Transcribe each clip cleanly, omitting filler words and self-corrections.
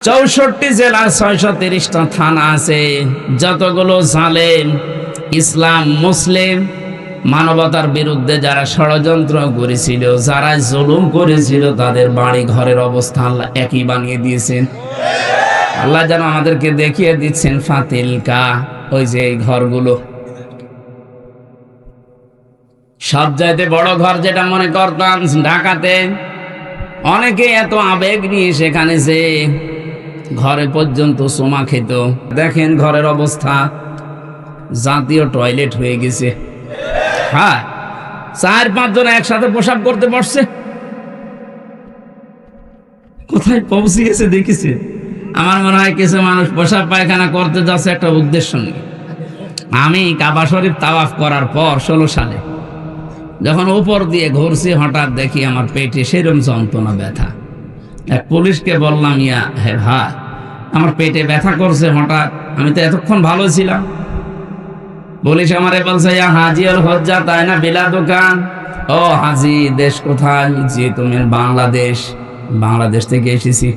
64 জেলার 630টা থানা আছে। যতগুলো জালেম ইসলাম মুসলিম মানবতার বিরুদ্ধে যারা ষড়যন্ত্র করেছিল, যারা জুলুম করেছিল, তাদের বাড়ি ঘরের অবস্থা আল্লাহ একই বানিয়ে দিয়েছেন। আল্লাহ যেন আমাদেরকে দেখিয়ে দিচ্ছেন ফাতিলকা, ওই যে এই ঘরগুলো সবচাইতে বড় ঘর যেটা মনে করতাম ঢাকাতে, অনেকে এত আবেগ নিয়ে সেখানে যে ঘরে পর্যন্ত চুমা খেত। দেখেন ঘরের অবস্থা, জাতীয় টয়লেট হয়ে গেছে। হ্যাঁ, 4-5 জন একসাথে প্রসাব করতে পারছে। কোথায় পৌঁছে গেছে দেখিছে। আমার মনে হয় কিছু মানুষ প্রসাব পায়খানা করতে যাচ্ছে একটা উদ্দেশ্য নেই। আমি কাবা শরীফ তাওয়াফ করার পর 16 সালে যখন উপর দিয়ে ঘুরছি, হঠাৎ দেখি আমার পেটে সেরকম যন্ত্রণা, ব্যথা। এক পুলিশকে বললাম, ইয়া হে ভাই, আমার পেটে ব্যথা করছে হঠাৎ, আমি তো এতক্ষণ ভালো ছিলাম। পুলিশ আমারে বলছে, ইয়া হাজি আল হজ্জা, তাই না বিলা দোকান? ও হাজি, দেশ কোথায়? জি তুমি বাংলাদেশ। বাংলাদেশ থেকে এসেছি।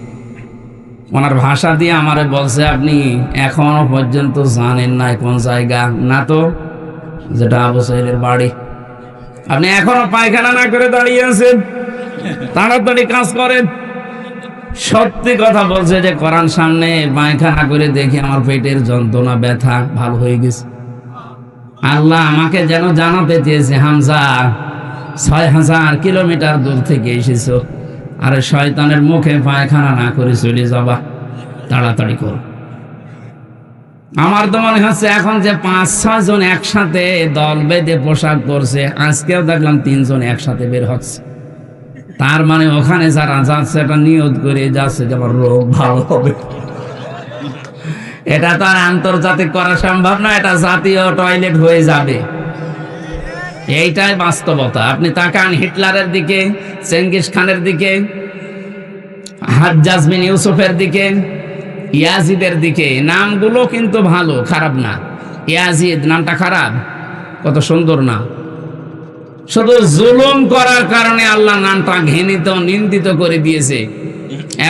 ওনার ভাষা দিয়ে আমারে বলছে, আপনি এখনো পর্যন্ত জানেন না কোন জায়গা? না তো, যেটা আবু সাইদের বাড়ি। আপনি এখনো পায়খানা না করে দাঁড়িয়ে আছেন, তাড়াতাড়ি কাজ করেন। সত্যি কথা বলছে যে কোরআন সামনে পায়খানা করে দেখি আমার পেটের যন্ত্রণা, ব্যথা ভালো হয়ে গেছে। আল্লাহ আমাকে যেন জানাতে চেয়েছে, হামজা 6000 কিলোমিটার দূর থেকে এসেছো, আরে শয়তানের মুখে পায়খানা না করে চলে যাবা, তাড়াতাড়ি করো। আমার তো মনে হচ্ছে এখন যে 5-6 জন একসাথে দল বেঁধে পোশাক করছে, আজকেও দেখলাম 3 জন একসাথে বের হচ্ছে। তার মানে ওখানে যারা যাচ্ছে এটা নিয়ত করে যাচ্ছে যে আমার রোগ ভালো হবে। এটা তো আর আন্তর্জাতিক করা সম্ভব না, এটা জাতীয় টয়লেট হয়ে যাবে। এইটাই বাস্তবতা। আপনি তাকান হিটলারের দিকে, চেঙ্গিস খানের দিকে, হাজ্জাজ বিন ইউসুফের দিকে, ইয়াজিদের দিকে। নামগুলো কিন্তু ভালো, খারাপ না। ইয়াজিদ নামটা খারাপ, কত সুন্দর না। শুধু জুলুম করার কারণে আল্লাহ নামটা ঘৃণিত, নিন্দিত করে দিয়েছে।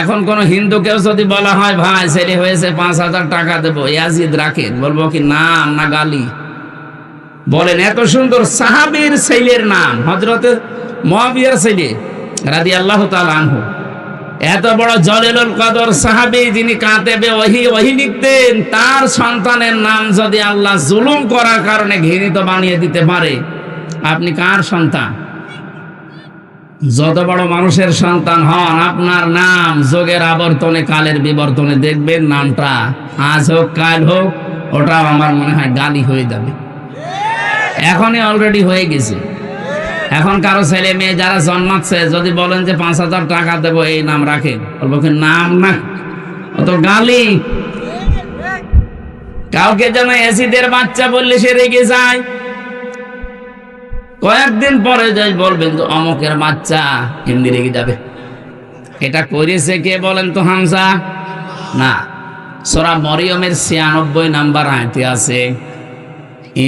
এখন কোন হিন্দুকেও যদি বলা হয়, ভাই ছেলে হয়েছে 5000 টাকা দেবো, ইয়াজিদ রাখেন, বলবো কি নাম না গালি? বলেন, এত সুন্দর সাহাবীর ছেলের নাম, হযরতে মুয়াবিয়ার ছেলে রাদিয়াল্লাহু তাআলা আনহু, এত বড় জলিলুল কদর সাহাবী, যিনি কাতেবে ওহী লিখতেন, তার সন্তানের নাম যদি আল্লাহ জুলুম করার কারণে ঘৃণিত বানিয়ে দিতে পারে, আপনি কার সন্তান? যত বড় মানুষের সন্তান হন, আপনার নাম যোগের আবর্তনে, কালের বিবর্তনে দেখবেন নামটা আজ হোক কাল হোক, ওটা আমার মনে হয় গালি হয়ে যাবে। এখনই অলরেডি হয়ে গেছে। এখন কারো ছেলে মেয়ে যারা জন্মাচ্ছে, যদি বলেন যে 5000 টাকা দেবো, এই নাম রাখেন, বলবো কি নাম না, অত গালি। কাউকে যেন এসিদের বাচ্চা বললে সে রেগে যায়, কয়েকদিন পরে যাই বলবেন তো অমুকের বাচ্চা, এমনি রেগে যাবে। এটা করেছে কে বলেন তো? হামজা না। সূরা মরিয়মের 96 নাম্বার আয়াতে আছে,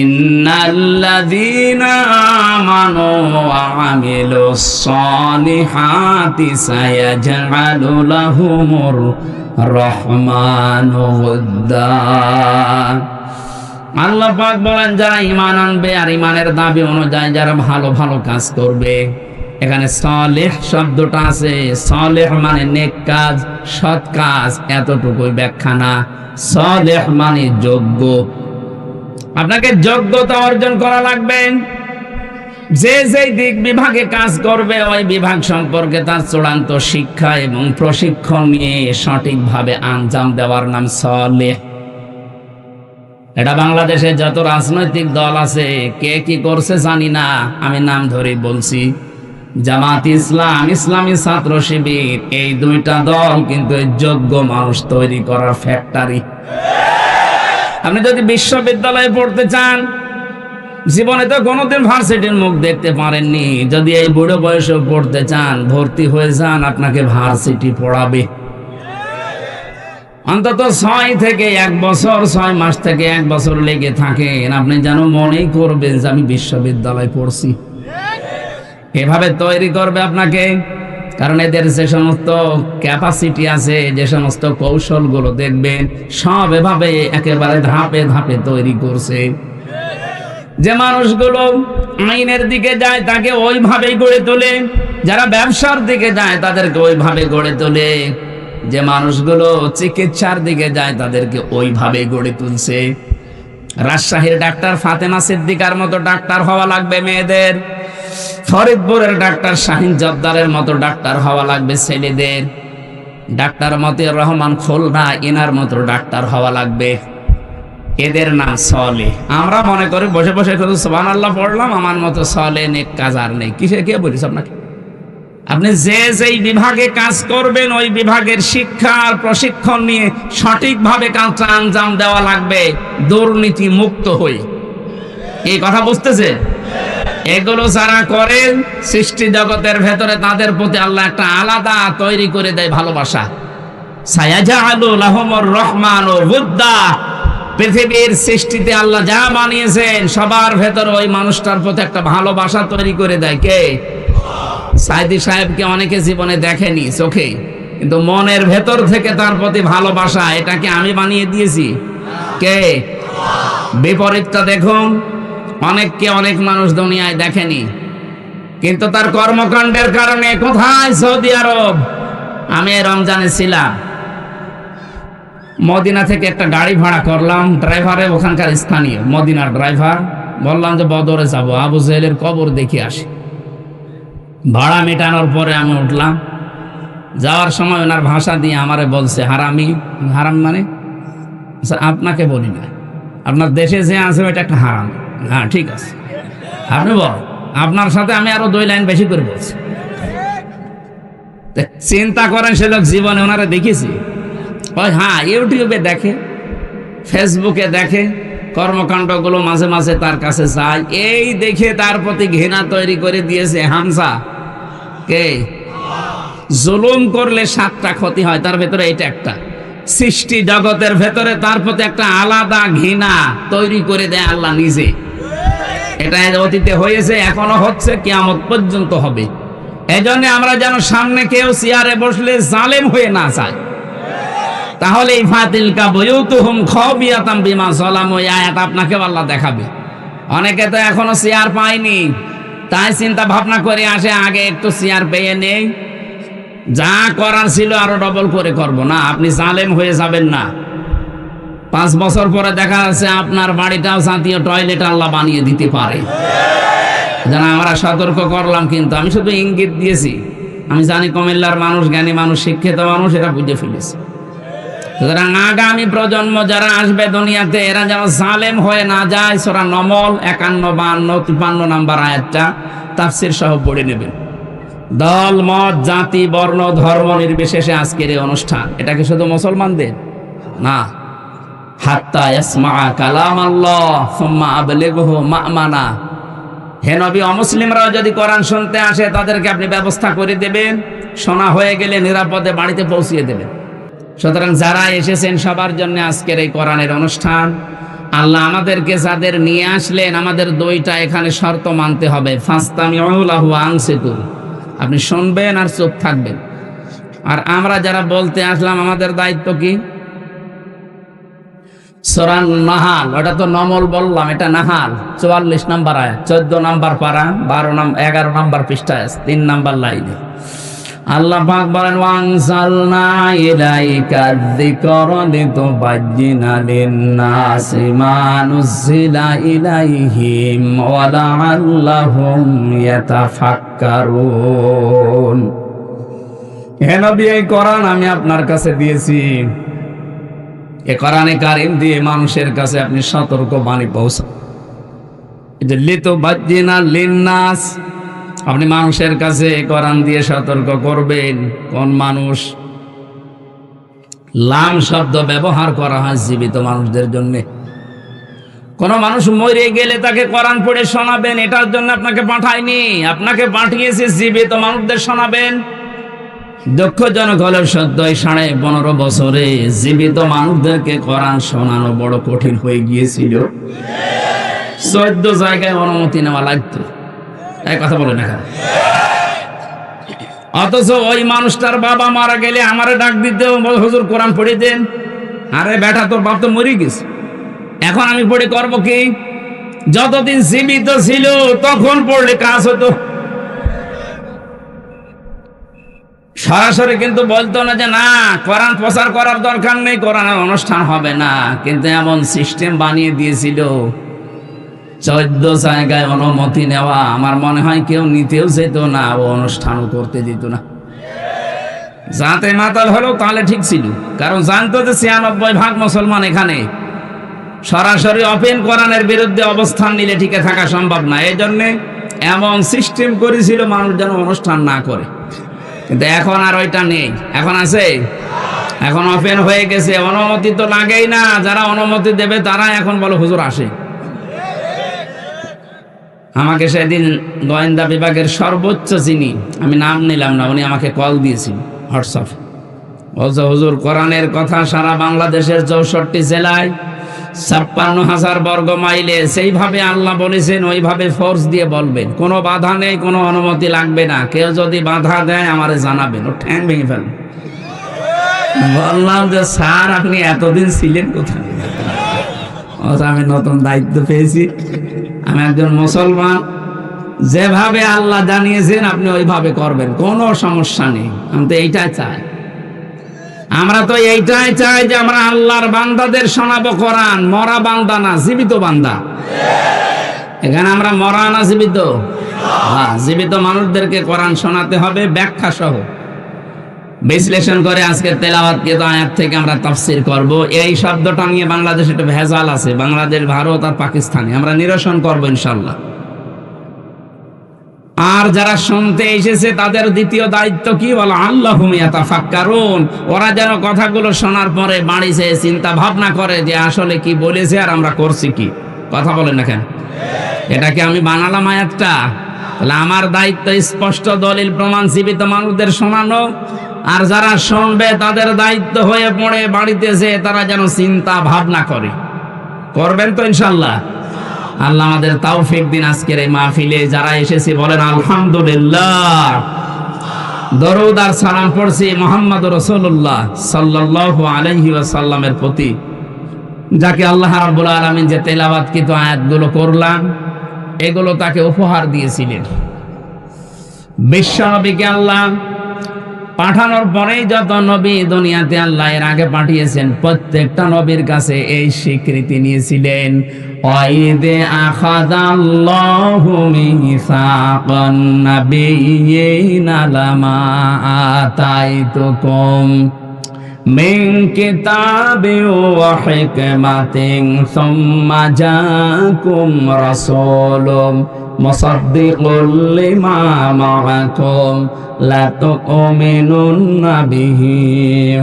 ইন্নাল্লাযীনা আমানু ওয়া আমিলুস সালিহাতি সায়াজআলু লাহুমুর রহমানু ওদ্দা। আল্লাহ পাক বলেন, যারা ঈমান আনবে আর ঈমানের দাবি অনুযায়ী যারা ভালো ভালো কাজ করবে। এখানে সালেহ শব্দটা আছে, সালেহ মানে নেক কাজ, সৎ কাজ, এতটুকুই ব্যাখ্যা না। সালেহ মানে যোগ্য। আপনাকে যোগ্যতা অর্জন করা লাগবে। যে যেই দিক বিভাগে কাজ করবে, ওই বিভাগ সম্পর্কে তার চূড়ান্ত শিক্ষা এবং প্রশিক্ষণ নিয়ে সঠিকভাবে আঞ্জাম দেওয়ার নাম সালেহ। এটা বাংলাদেশে যত রাজনৈতিক দল আছে, কে কি করছে জানি না, আমি নাম ধরে বলছি, জামাত ইসলাম, ইসলামী ছাত্র শিবির, এই 2টা দল কিন্তু যোগ্য মানুষ তৈরি করার ফ্যাক্টরি। আপনি যদি বিশ্ববিদ্যালয়ে পড়তে চান, জীবনে তো কোনোদিন ভার্সিটির মুখ দেখতে পারেননি, যদি এই বুড়ো বয়সে পড়তে চান, ভর্তি হয়ে যান, আপনাকে ভার্সিটি পড়াবে। অন্তত 6 থেকে 1 বছর, 6 মাস থেকে 1 বছর লেগে থাকেন, আপনি যেন মনেই করবেন যে আমি বিশ্ববিদ্যালয়ে পড়ছি। এভাবে তৈরি করবে আপনাকে। কারণ এদের যে সমস্ত ক্যাপাসিটি আছে, যে সমস্ত কৌশলগুলো দেখবেন সব এভাবে একেবারে ধাপে ধাপে তৈরি করছে। যে মানুষগুলো আইনের দিকে যায় তাকে ওইভাবেই গড়ে তোলে, যারা ব্যবসার দিকে যায় তাদেরকে ওইভাবে গড়ে তোলে, যে মানুষগুলো চিকিৎসার দিকে যায় তাদেরকে ওইভাবে গড়ে তুলছে। রাজশাহীর ডাক্তার ফাতেমা সিদ্দিকার মতো ডাক্তার হওয়া লাগবে মেয়েদের, ফরিদপুরের ডাক্তার শাহিন জব্দারের মতো ডাক্তার হওয়া লাগবে ছেলেদের, ডাক্তার মতিউর রহমান খুলনা এনার মতো ডাক্তার হওয়া লাগবে। এদের নাম সলে। আমরা মনে করি বসে বসে শুধু সুবহানাল্লাহ পড়লাম, আমার মতো সলে নেক কাজ আর নেই। কিসে কে বলিস আপনাকে? আপনি যে যেই বিভাগে কাজ করবেন ওই বিভাগের শিক্ষা আর প্রশিক্ষণ নিয়ে সঠিকভাবে কাজটা আঞ্জাম দেওয়া লাগবে, দুর্নীতি মুক্ত হয়ে। এই কথা বুঝতেছে? এগুলো যারা করেন সৃষ্টি জগতের ভেতরে তাদের প্রতি আল্লাহ একটা আলাদা তৈরি করে দেয় ভালোবাসা। সায়াজালু লাহুমুর রহমানু বুদ্দা। পৃথিবীর সৃষ্টিতে আল্লাহ যা বানিয়েছেন সবার ভেতরে ওই মানুষটার প্রতি একটা ভালোবাসা তৈরি করে দেয়। কে? সাইদি সাহেবকে অনেকে জীবনে দেখেনি চোখে, কিন্তু মনের ভেতর থেকে তার প্রতি ভালোবাসা, এটাকে আমি বানিয়ে দিয়েছি। কে? বিপরীতটা দেখুন, অনেককে অনেক মানুষ দুনিয়ায় দেখেনি, কিন্তু তার কর্মকাণ্ডের কারণে কোথায়? সৌদি আরব। আমি রমজানে ছিলাম, মদিনা থেকে একটা গাড়ি ভাড়া করলাম, ড্রাইভারে ওখানকার স্থানীয় মদিনার ড্রাইভার। বললাম যে বদরে যাবো, আবু জেহেলের কবর দেখে আসি। ভাড়া মেটানোর পরে আমি উঠলাম, যাওয়ার সময় ওনার ভাষা দিয়ে আমারে বলছে হারামি। হারাম মানে? আপনাকে বলি না, আপনার দেশে যে আছে ওইটা একটা হারাম। হ্যাঁ ঠিক আছে, আপনি বল। আপনার সাথে আমি আরো 2 লাইন বেশি করে বলছি। চিন্তা করেন, সে লোক জীবনে ওনারা দেখেছি? ওই হ্যাঁ, ইউটিউবে দেখে, ফেসবুকে দেখে, কর্মকাণ্ডগুলো মাঝে মাঝে তার কাছে যায়, এই দেখে তার প্রতি ঘৃণা তৈরি করে দিয়েছে। হামজা কে? জুলুম করলে 7টা ক্ষতি হয়, তার ভেতরে এটা একটা। সৃষ্টি জগতের ভেতরে তার প্রতি একটা আলাদা ঘৃণা তৈরি করে দেয় আল্লাহ নিজে। এটা অতীতে হয়েছে, এখনো হচ্ছে, কিয়ামত পর্যন্ত হবে। এজন্য আমরা যেন সামনে কেউ চেয়ারে বসলে জালেম হয়ে না যায়। তাহলে এই ফাতিলকা বুয়ুতুহুম খাবিয়াতাম বিমা যালামু, এই আয়াত আপনাকে আল্লাহ দেখাবে। অনেকে তো এখনো চেয়ার পায়নি, তাই চিন্তা ভাবনা করে আসে আগে একটু চেয়ার পেয়ে নেই, যা করার ছিল আরো ডবল করে করব। না, আপনি জালেম হয়ে যাবেন না। 5 বছর পরে দেখা যাচ্ছে আপনার বাড়িটাও জাতীয় টয়লেট আল্লাহ বানিয়ে দিতে পারে। যেন আমরা সতর্ক করলাম, কিন্তু আমি শুধু ইঙ্গিত দিয়েছি। আমি জানি কুমিল্লার মানুষ জ্ঞানী মানুষ, শিক্ষিত মানুষ, এরা বুঝে ফেলেছে। সুতরাং আগামী প্রজন্ম যারা আসবে দুনিয়াতে, এরা যেন জালেম হয়ে না যায়। সূরা নমল 51, 52, 53 নাম্বার আয়াতটা তাফসীর সহ পড়ে নেবেন। দল মত জাতি বর্ণ ধর্ম নির্বিশেষে আজকের এই অনুষ্ঠান, এটাকে শুধু মুসলমানদের না, হাত্তা ইয়াসমা কালাম আল্লাহ সুম্মা আবলিগহু মা'মানা। হে নবী, অমুসলিমরাও যদি কোরআন শুনতে আসে তাদেরকে আপনি ব্যবস্থা করে দেবেন, শোনা হয়ে গেলে নিরাপদে বাড়িতে পৌঁছিয়ে দেবেন। সুতরাং যারা এসেছেন সবার জন্য আজকের এই কোরআনের অনুষ্ঠান। আল্লাহ আমাদেরকে যাদের নিয়ে আসলেন, আমাদের 2টা এখানে শর্ত মানতে হবে। ফাস্তামিউ লাহু ওয়া আনসিতু, আপনি শুনবেন আর চুপ থাকবেন। আর আমরা যারা বলতে আসলাম, আমাদের দায়িত্ব কি? সূরা নাহাল, ওটা তো নমল বললাম, এটা নাহাল 44 নাম্বার আয়াত, 14 নাম্বার পারা, 11 নাম্বার পৃষ্ঠায়, 3 নাম্বার লাইনে আল্লাহ পাক বলেন, ওয়ানজালনা ইলাইকা যিকরা লিতুবাজ্জিনা লিন-নাসি মা নুযিলা ইলাইহিম ওয়া লাআল্লাহুম ইয়াতাফাক্কারুন। হে নবী, এই কোরআন আমি আপনার কাছে দিয়েছি। এই কোরআনে কারীম দিয়ে মানুষের কাছে আপনি সতর্ক বাণী পৌঁছান। এই যে লিতুবাজ্জিনা লিন-নাস, আপনি মানুষের কাছে কোরআন দিয়ে সতর্ক করবেন। কোন মানুষ? লাম শব্দ ব্যবহার করা হয় জীবিত মানুষদের জন্য। কোন মানুষ মরে গেলে তাকে কোরআন পড়ে শোনাবেন, এটার জন্য আপনাকে পাঠায়নি, আপনাকে পাঠিয়েছে জীবিত মানুষদের শোনাবেন। দুঃখজনক হলেও সত্য, 15.5 বছরে জীবিত মানুষদেরকে কোরআন শোনানো বড় কঠিন হয়ে গিয়েছিল। 14 জায়গায় অনুমতি নেওয়া লাগতো। এই কথা বলে না, অথচ ওই মানুষটার বাবা মারা গেলে আমারে ডাক দিতে, হুজুর কোরআন পড়ে দেন। আরে বেটা, তোর বাপ তো মরে গেছে, এখন আমি পড়ে করব কি? যতদিন জীবিত ছিল তখন পড়লে কাজ হতো। সরাসরি কিন্তু বলতো না যে না, কোরআন প্রচার করার দরকার নেই, কোরআনের অনুষ্ঠান হবে না। কিন্তু এমন সিস্টেম বানিয়ে দিয়েছিল, 14 জায়গায় অনুমতি নেওয়া। আমার মনে হয় কেউ নিতেও যেত না, ও অনুষ্ঠানও করতে দিত না। যাতে মাতাল হলেও তাহলে ঠিক ছিল, কারণ জানতো যে 96% মুসলমান এখানে। সরাসরি ওপেন কোরআনের বিরুদ্ধে অবস্থান নিলে টিকে থাকা সম্ভব না। এই জন্য এমন সিস্টেম করেছিল মানুষ যেন অনুষ্ঠান না করে। কিন্তু এখন আর ওইটা নেই। এখন আছে, এখন ওপেন হয়ে গেছে, অনুমতি তো লাগেই না। যারা অনুমতি দেবে তারা এখন বলো হুজুর আসে। আমাকে সেদিন গোয়েন্দা বিভাগের সর্বোচ্চ যিনি, আমি নাম নিলাম না, উনি আমাকে কল দিয়েছিল হোয়াটসঅ্যাপ। বলছে হুজুর, কোরআনের কথা সারা বাংলাদেশের 64 জেলায় 56,000 বর্গ মাইলে সেইভাবে আল্লাহ বলেছেন, ওইভাবে ফোর্স দিয়ে বলবেন, কোনো বাধা নেই, কোনো অনুমতি লাগবে না। কেউ যদি বাধা দেয় আমারে জানাবেন, ও ঠ্যাং ভেঙে ফেলবেন। বললাম যে স্যার, আপনি এতদিন ছিলেন কোথায়? আমি নতুন দায়িত্ব পেয়েছি, আমি একজন মুসলমান, যেভাবে আল্লাহ জানিয়েছেন আপনি ওইভাবে করবেন, কোনো সমস্যা নেই। আমি তো এইটাই চাই, আমরা তো এইটাই চাই যে আমরা আল্লাহর বান্দাদের শোনাবো কোরআন। মরা বান্দা না, জীবিত বান্দা। এখানে আমরা মরা না জীবিত? হ্যাঁ, জীবিত মানুষদেরকে কোরআন শোনাতে হবে ব্যাখ্যা সহ, বিশ্লেষণ করে। আজকে তেলাওয়াতকৃত আয়াত থেকে আমরা তাফসীর করব। এই শব্দটা নিয়ে বাংলাদেশে একটা ভেজাল আছে, বাংলাদেশ, ভারত আর পাকিস্তানে। আমরা নিরসন করব ইনশাআল্লাহ। আর যারা শুনতে এসেছে তাদের দ্বিতীয় দায়িত্ব কি বলো, আল্লাহুম ইয়াতাফাক্কারুন। ওরা যেন কথাগুলো শোনার পরে বাড়ি যেয়ে চিন্তা ভাবনা করে যে আসলে কি বলেছে আর আমরা করছি কি। কথা বলেন না কেন? এটা কি আমি বানালাম আয়াতটা? তাহলে আমার দায়িত্ব স্পষ্ট দলিল প্রমাণ জীবিত মানুষদের শোনানো, আর যারা শুনবে তাদের দায়িত্ব হয়ে পড়ে বাড়িতে যেয়ে তারা যেন চিন্তা ভাবনা করে। করবেন তো ইনশাআল্লাহ? আল্লাহ আমাদের তৌফিক দিন। আজকের এই মাহফিলে যারা এসেছে বলেন আলহামদুলিল্লাহ। দরুদ আর সালাম পড়ছি মুহাম্মদুর রাসূলুল্লাহ সাল্লাল্লাহু আলাইহি ওয়াসাল্লামের প্রতি, যাকে আল্লাহ রাব্বুল আলামিন যে তেলাওয়াতকৃত আয়াতগুলো করলাম এগুলো তাকে উপহার দিয়েছিলেন। বিশ্বনবীকে আল্লাহ পাঠানোর পরেই যত নবী দুনিয়াতে আল্লাহ এর আগে পাঠিয়েছেন, প্রত্যেকটা নবীর কাছে এই স্বীকৃতি নিয়েছিলেন, ওয়াইদে আখাযাল্লাহু মিসাকান নাবিয়্যিনা লামা আতাইতুকুম মিন কিতাবিন ওয়া হিকমাতিন সুম্মা জাআকুম রাসূলুম মুসাদ্দিকুল লিমা মাআকুম লা তুমিনুন্না বিহি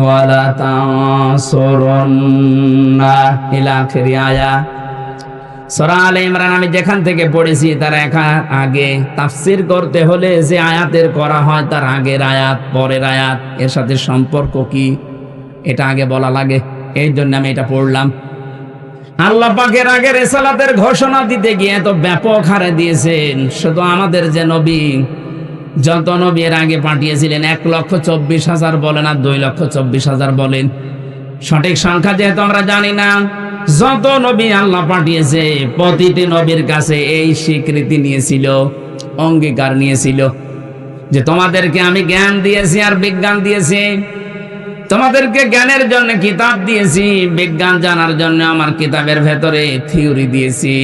ওয়া লা তানসুরুন্না ইলা আখির আয়াত। সূরা আলে ইমরান আমি যেখান থেকে পড়েছি তার আগে তাফসীর করতে হলে যে আয়াতের করা হয় তার আগের আয়াত পরের আয়াত এর সাথে সম্পর্ক কি এটা আগে বলা লাগে। এই জন্য আমি এটা পড়লাম। আল্লাহ পাকের আগে রিসালাতের ঘোষণা দিতে গিয়ে তো ব্যাপক হারে দিয়েছেন। শুধু আমাদের যে নবী, যত নবী এর আগে পাঠিয়েছিলেন 1,24,000 বলেন আর 2,24,000 বলেন, সঠিক সংখ্যা যেহেতু আমরা জানি না, যত নবী আল্লাহ পাঠিয়েছে প্রতিটি নবীর কাছে এই স্বীকৃতি নিয়েছিল, অঙ্গীকার নিয়েছিল যে তোমাদেরকে আমি জ্ঞান দিয়েছি আর বিজ্ঞান দিয়েছি। তোমাদেরকে জ্ঞানের জন্য কিতাব দিয়েছি, বিজ্ঞান জানার জন্য আমার কিতাবের ভেতরে থিওরি দিয়েছি।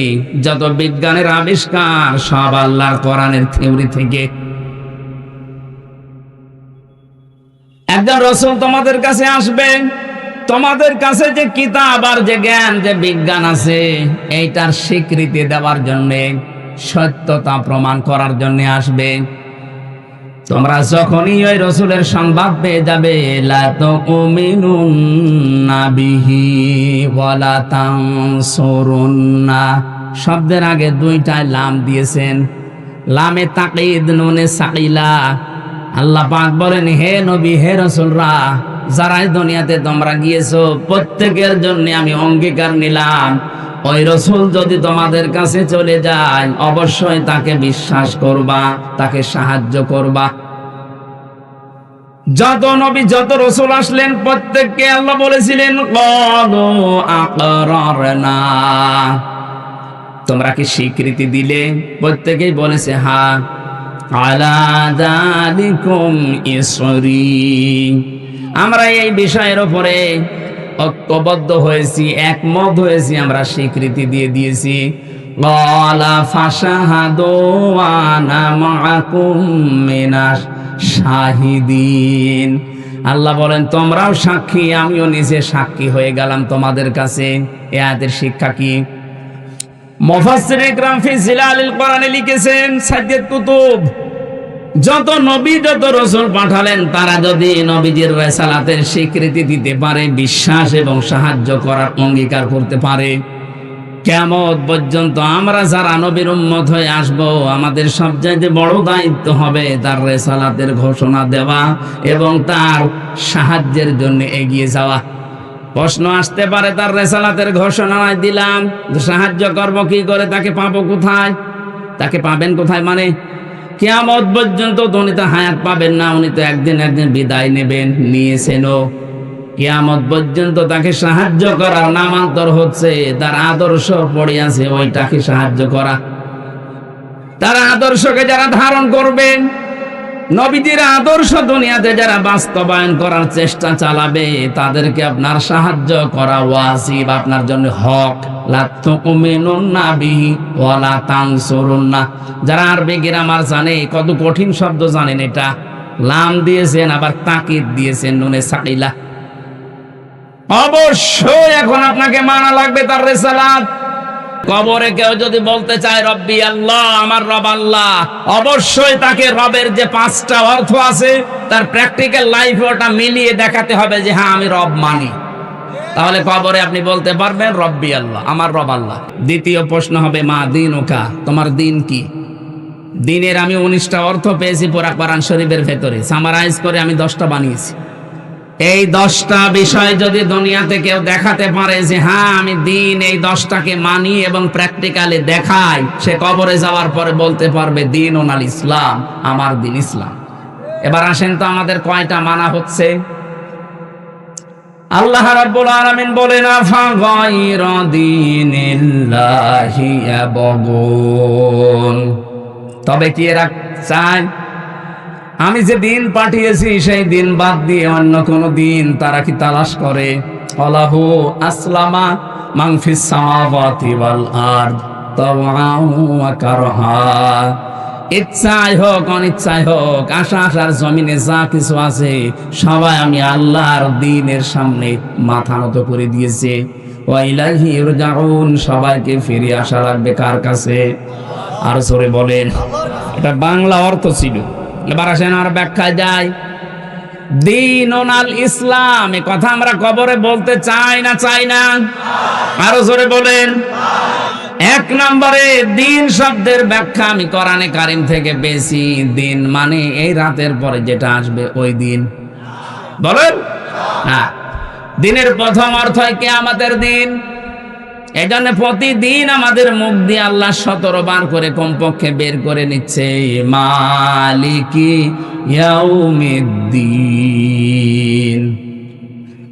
যত বিজ্ঞানের আবিষ্কার সব আল্লাহর কোরআনের থিওরি থেকে। একজন রাসূল তোমাদের কাছে আসবে, তোমাদের কাছে যে কিতাব আর যে জ্ঞান যে বিজ্ঞান আছে এইটার স্বীকৃতি দেওয়ার জন্য, সত্যতা প্রমাণ করার জন্য আসবে। তোমরা যখনই ওই রাসূলের সংবাদ পেয়ে যাবে, লা তুমিনুন্না বিহি ওয়া লা তানসুরুন্না শব্দের আগে দুইটায় লাম দিয়েছেন, লামে তাকিদ নুনে সাকিলা। আল্লাহ পাক বলেন, হে নবী হে রাসূলরা, যারাই দুনিয়াতে তোমরা গিয়েছো প্রত্যেকের জন্য আমি অঙ্গীকার নিলাম, ওই রাসূল যদি তোমাদের কাছে চলে যায় অবশ্যই তাকে বিশ্বাস করবা, তাকে সাহায্য করবা। যত নবী যত রাসূল আসলেন প্রত্যেককে আল্লাহ বলেছিলেন ক্বালু আকরারনা, তোমরা কি স্বীকৃতি দিলে? প্রত্যেকেই বলেছে হ্যাঁ। আলা যালিকুম ইসরি, আমরা এই বিষয়ের উপরে ঐক্যবদ্ধ হয়েছি, একমত হয়েছি, আমরা স্বীকৃতি দিয়ে দিয়েছি। ক্বালা ফাশহাদু ওয়া আনা মাআকুম মিনাশ শাহিদিন, আল্লাহ বলেন তোমরাও সাক্ষী, আমিও নিজে সাক্ষী হয়ে গেলাম তোমাদের কাছে। এই আয়াতের শিক্ষা কি? মুফাসসির ইকরাম ফি জিলালিল কোরআনে লিখেছেন সাইয়্যিদ কুতুব, যত নবী যত রাসূল পাঠালেন তারা যদি নবীজির রিসালাতের স্বীকৃতি দিতে পারে, বিশ্বাস এবং সাহায্য করার অঙ্গীকার করতে পারে, কিয়ামত পর্যন্ত আমরা যারা নবীর উম্মত হয়ে আসব, আমাদের সবচেয়ে বড় দায়িত্ব হবে তার রিসালাতের ঘোষণা দেওয়া এবং তার সাহায্যের জন্য এগিয়ে যাওয়া। প্রশ্ন আসতে পারে, তার রিসালাতের ঘোষণা দিলাম, সাহায্য করব কি করে, তাকে পাবো কোথায়? তাকে পাবেন কোথায় মানে কিয়ামত পর্যন্ত তো উনি তো হায়াত পাবেন না, উনি তো একদিন বিদায় নেবেন, নিয়েছেনও। কিয়ামত পর্যন্ত তাকে সাহায্য করার নামান্তর হচ্ছে তার আদর্শ পড়ে আছে ওইটাকে সাহায্য করা। তার আদর্শকে যারা ধারণ করবেন, নবীজির আদর্শ দুনিয়াতে যারা বাস্তবায়ন করার চেষ্টা চালাবে, তাদেরকে আপনার সাহায্য করা ওয়াজিব, আপনার জন্য হক। লা তুমিনুন্না বিহি ওয়া লা তানসুরুন্না, যারা আরবি গ্রামার জানে, কত কঠিন শব্দ জানেন, এটা লাম দিয়েছেন আবার তাকিদ দিয়েছেন নুনে সাকিলা। অবশ্যই এখন আপনাকে মানা লাগবে তার রিসালাত। কবরে কেউ যদি বলতে চায় রব্বি আল্লাহ, আমার রব আল্লাহ, অবশ্যই তাকে রবের যে 5টা অর্থ আছে তার প্র্যাকটিক্যাল লাইফে ওটা মিলিয়ে দেখাতে হবে যে হ্যাঁ আমি রব মানি। তাহলে কবরে আপনি বলতে পারবেন রব্বি আল্লাহ, আমার রব আল্লাহ। দ্বিতীয় প্রশ্ন হবে মা দীনুকা, তোমার দিন কি? দিনের আমি 19টা অর্থ পেয়েছি পুরা কোরআন শরীফের ভেতরে, সামারাইজ করে আমি 10টা বানিয়েছি। এই 10টা বিষয় যদি দুনিয়াতে কেউ দেখাতে পারে যে হ্যাঁ আমি দিন এই 10টাকে মানি এবং প্র্যাকটিক্যালি দেখাই, সে কবরে যাওয়ার পরে বলতে পারবে দিন ওনাল ইসলাম, আমার দিন ইসলাম। এবার আসেন তো আমাদের কয়টা মানা হচ্ছে? আল্লাহ রাব্বুল আলামিন বলেন আফা গায়রা দীনিল্লাহি ইয়াবগুন, তবে কি এরা চায় আমি যে দিন পাঠিয়েছি সেই দিন বাদ দিয়ে অন্য কোন দিন তারা কি তালাশ করে? আল্লাহু আসলামা মান ফিস সামাওয়াতি ওয়াল আরদ তাওআন ওয়া কারহা, ইচ্ছায় হোক অনিচ্ছায় হোক, আকাশের জমিনে যা কিছু আছে সবাই আমি আল্লাহর দ্বীনের সামনে মাথা নত করে দিয়েছে। ওয়া ইলাইহি ইরজাউন, সবাইকে ফিরে আসা লাগবে কার কাছে? আর জোরে বলেন। এটা বাংলা অর্থ ছিল। এবার আসেন আর ব্যাখ্যায় যাই। দীনুল ইসলাম, এ কথা আমরা কবরে বলতে চাই না? চাই না? আরো জোরে বলেন। 1 নম্বরে দিন শব্দের ব্যাখ্যা আমি কোরআনে কারিম থেকে পেয়েছি, দিন মানে এই রাতের পরে যেটা আসবে ওই দিন। বলেন হ্যাঁ, দিনের প্রথম অর্থ কিয়ামতের দিন। এই জন্য প্রতিদিন আমাদের মুখ দিয়ে আল্লাহ 17 বার করে কমপক্ষে বের করে নিচ্ছে মালিকি ইয়াউমিদ্দিন।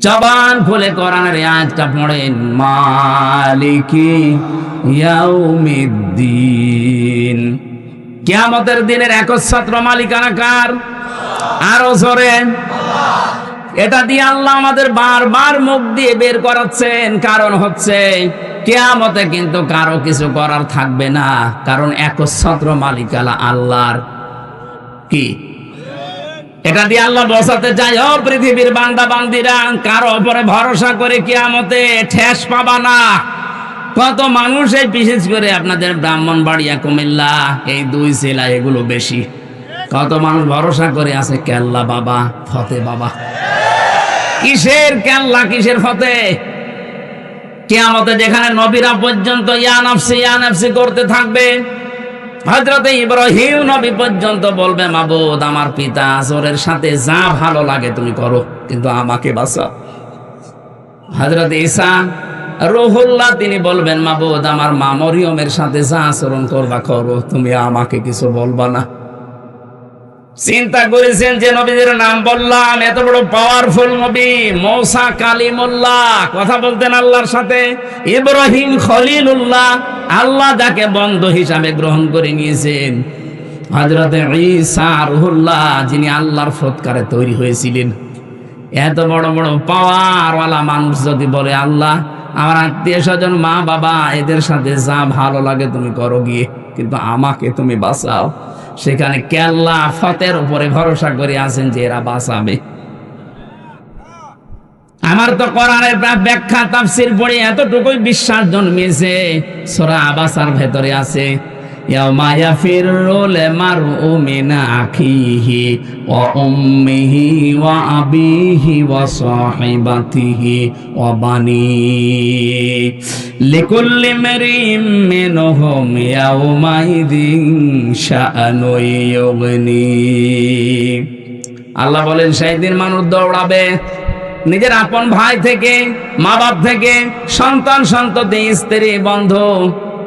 জবান খুলে কোরআনের আয়াতটা পড়েন, মালিকি ইয়াউমিদ্দিন। কিয়ামতের দিনের একচ্ছত্র মালিকানা কার? আরো জোরে। এটা দিয়ে আল্লাহ আমাদের বারবার মুখ দিয়ে বের করাচ্ছেন, কারণ হচ্ছে কিয়ামতে কিন্তু কারো কিছু করার থাকবে না, কারণ একচ্ছত্র মালিকানা আল্লাহর। কি এটা দিয়ে আল্লাহ বোঝাতে চাই, ও পৃথিবীর বান্দা বান্দিরা, কারো উপরে ভরসা করে কিয়ামতে ঠেস পাবা না। কত মানুষ, এই বিশেষ করে আপনাদের ব্রাহ্মণবাড়িয়া কুমিল্লা এই 2 জেলা এগুলো বেশি, কত মানুষ ভরসা করে আছে কেল্লা বাবা, ফতে বাবা। কিসের কেল্লা, কিসের ফতে? কিয়ামতে যেখানে নবীরা পর্যন্ত ইয়া নাফসি করতে থাকবে, হযরতে ইব্রাহিম নবী পর্যন্ত বলবে মাবুদ আমার পিতা আসরের সাথে যা ভালো লাগে তুমি করো, কিন্তু আমাকে বাঁচাও। হযরতে ঈসা রূহুল্লাহ তিনি বলবেন মাবুদ আমার মা মরিয়মের সাথে যা আচরণ করবা করো, তুমি আমাকে কিছু বলবা না। চিন্তা করেছেন যে নবীদের নাম বললাম, এত বড় পাওয়ারফুল নবী মূসা কালিমুল্লাহ, কথা বলতেন আল্লাহর সাথে। ইব্রাহিম খলিলুল্লাহ, আল্লাহ যাকে বন্ধু হিসাবে গ্রহণ করে নিয়েছেন। হযরত ঈসা রুহুল্লাহ, যিনি আল্লাহর সৎকারে তৈরি হয়েছিলেন। এত বড় বড় পাওয়ারওয়ালা মানুষ যদি বলে, আল্লাহ আমার আত্মীয় স্বজন মা বাবা এদের সাথে যা ভালো লাগে তুমি করো গিয়ে, কিন্তু আমাকে তুমি বাঁচাও, সেখানে কেল্লা ফতের উপরে ভরসা করে আছেন যে এরা বাঁচাবে। আমার তো কোরআনের ব্যাখ্যা তাফসীর পড়ে এতটুকুই বিশ্বাস জন্মেছে। সূরা আবাসার ভেতরে আছে, ইয়াউমা ইয়াফিরুল মারউ মিন আখিহি ওয়া উম্মিহি ওয়া আবিহি ওয়া সাহিবাতিহি ওয়া বানিহি লিকুল্লি ইমরিম মিনহুম ইয়াউমাইযিন শাআনু ইউগনি। আল্লাহ বলেন সেই দিন মানুষ দৌড়াবে নিজের আপন ভাই থেকে, মা বাপ থেকে, সন্তান সন্ততি, স্ত্রী বন্ধু,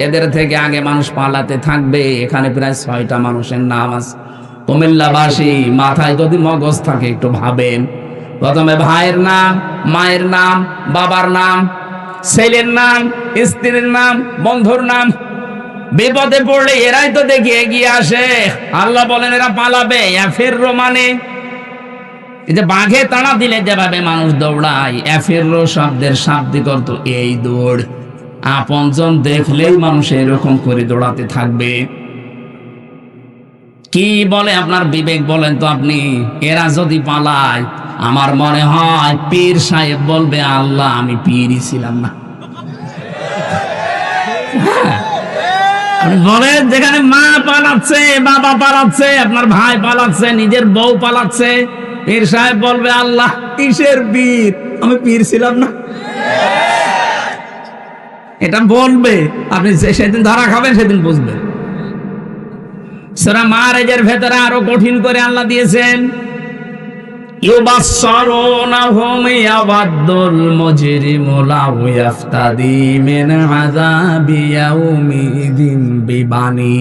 এদের থেকে আগে মানুষ পালাতে থাকবে। এখানে প্রায় 6টা মানুষের নাম আছে। কুমিল্লাবাসী মাথায় যদি মগজ থাকে একটু ভাবেন, প্রথমে ভাইয়ের নাম, মায়ের নাম, বাবার নাম, ছেলের নাম, স্ত্রীর নাম, বন্ধুর নাম। বিপদে পড়লে এরাই তো দেখি এগিয়ে আসে। আল্লাহ বলেন এরা পালাবে। এফিররো মানে এই যে বাঘে তাড়া দিলে যেভাবে মানুষ দৌড়ায়, এফিররো শব্দের শাব্দিক অর্থ এই দৌড়। আপনজন দেখলেই মানুষ এরকম করে দৌড়াতে থাকবে। কি বলে আপনার বিবেক বলেন তো আপনি? এরা যদি পালায়, আমার মনে হয় পীর সাহেব বলবে, আল্লাহ আমি পীরই ছিলাম না। বলেন যেখানে মা পালাচ্ছে, বাবা পালাচ্ছে, আপনার ভাই পালাচ্ছে, নিজের বউ পালাচ্ছে, পীর সাহেব বলবে, আল্লাহ কিসের পীর, আমি পীর ছিলাম না। এটা বলবে, আপনি সেদিন ধরা খাবেন, সেদিন বুঝবেন। সূরা মারেজের ভেতরে আরো কঠিন করে আল্লাহ দিয়েছেন, ইউবাসসারুনাহুম ইয়াওয়াদ্দুল মুজরিমু লাউ ইয়াফতাদি মিন আযাবি ইয়াউমিদিন বিবানি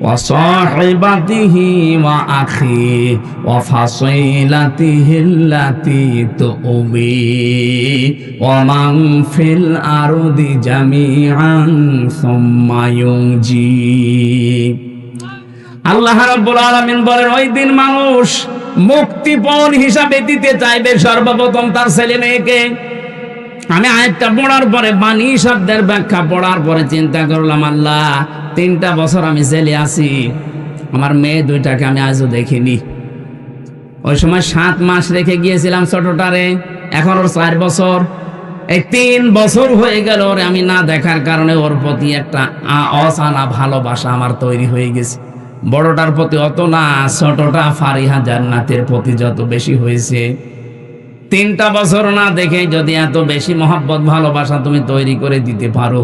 ওয়া সাহিবাতিহি ওয়া আখি ওয়া ফাসিলাতিহি আল্লাতী তুবি ওয়া মান ফিল আরদি জামিআন সুম্মা ইউনজি। আল্লাহ রাব্বুল আলামিন বলেন, ওই দিন মানুষ মুক্তিপণ হিসাবে দিতে চাইবে সর্বপ্রথম তার ছেলে মেয়েকে। আমি আয়াতটা পড়ার পরে, বাণী শব্দের ব্যাখ্যা পড়ার পরে চিন্তা করলাম, আল্লাহ 3টা বছর আমি জেলে আছি, আমার মেয়ে 2টাকে আমি আজও দেখিনি। ওই সময় 7 মাস রেখে গিয়েছিলাম ছোটটারে, এখন ওর 4 বছর। এই 3 বছর হয়ে গেল ওরে আমি না দেখার কারণে ওর প্রতি একটা অজানা ভালোবাসা আমার তৈরি হয়ে গেছে। বড়টার প্রতি অত না, ছোটটা ফারিহা জান্নাতের প্রতি যত বেশি হয়েছে। 3টা বছর না দেখে যদি এত বেশি মহব্বত ভালোবাসা তুমি তৈরি করে দিতে পারো,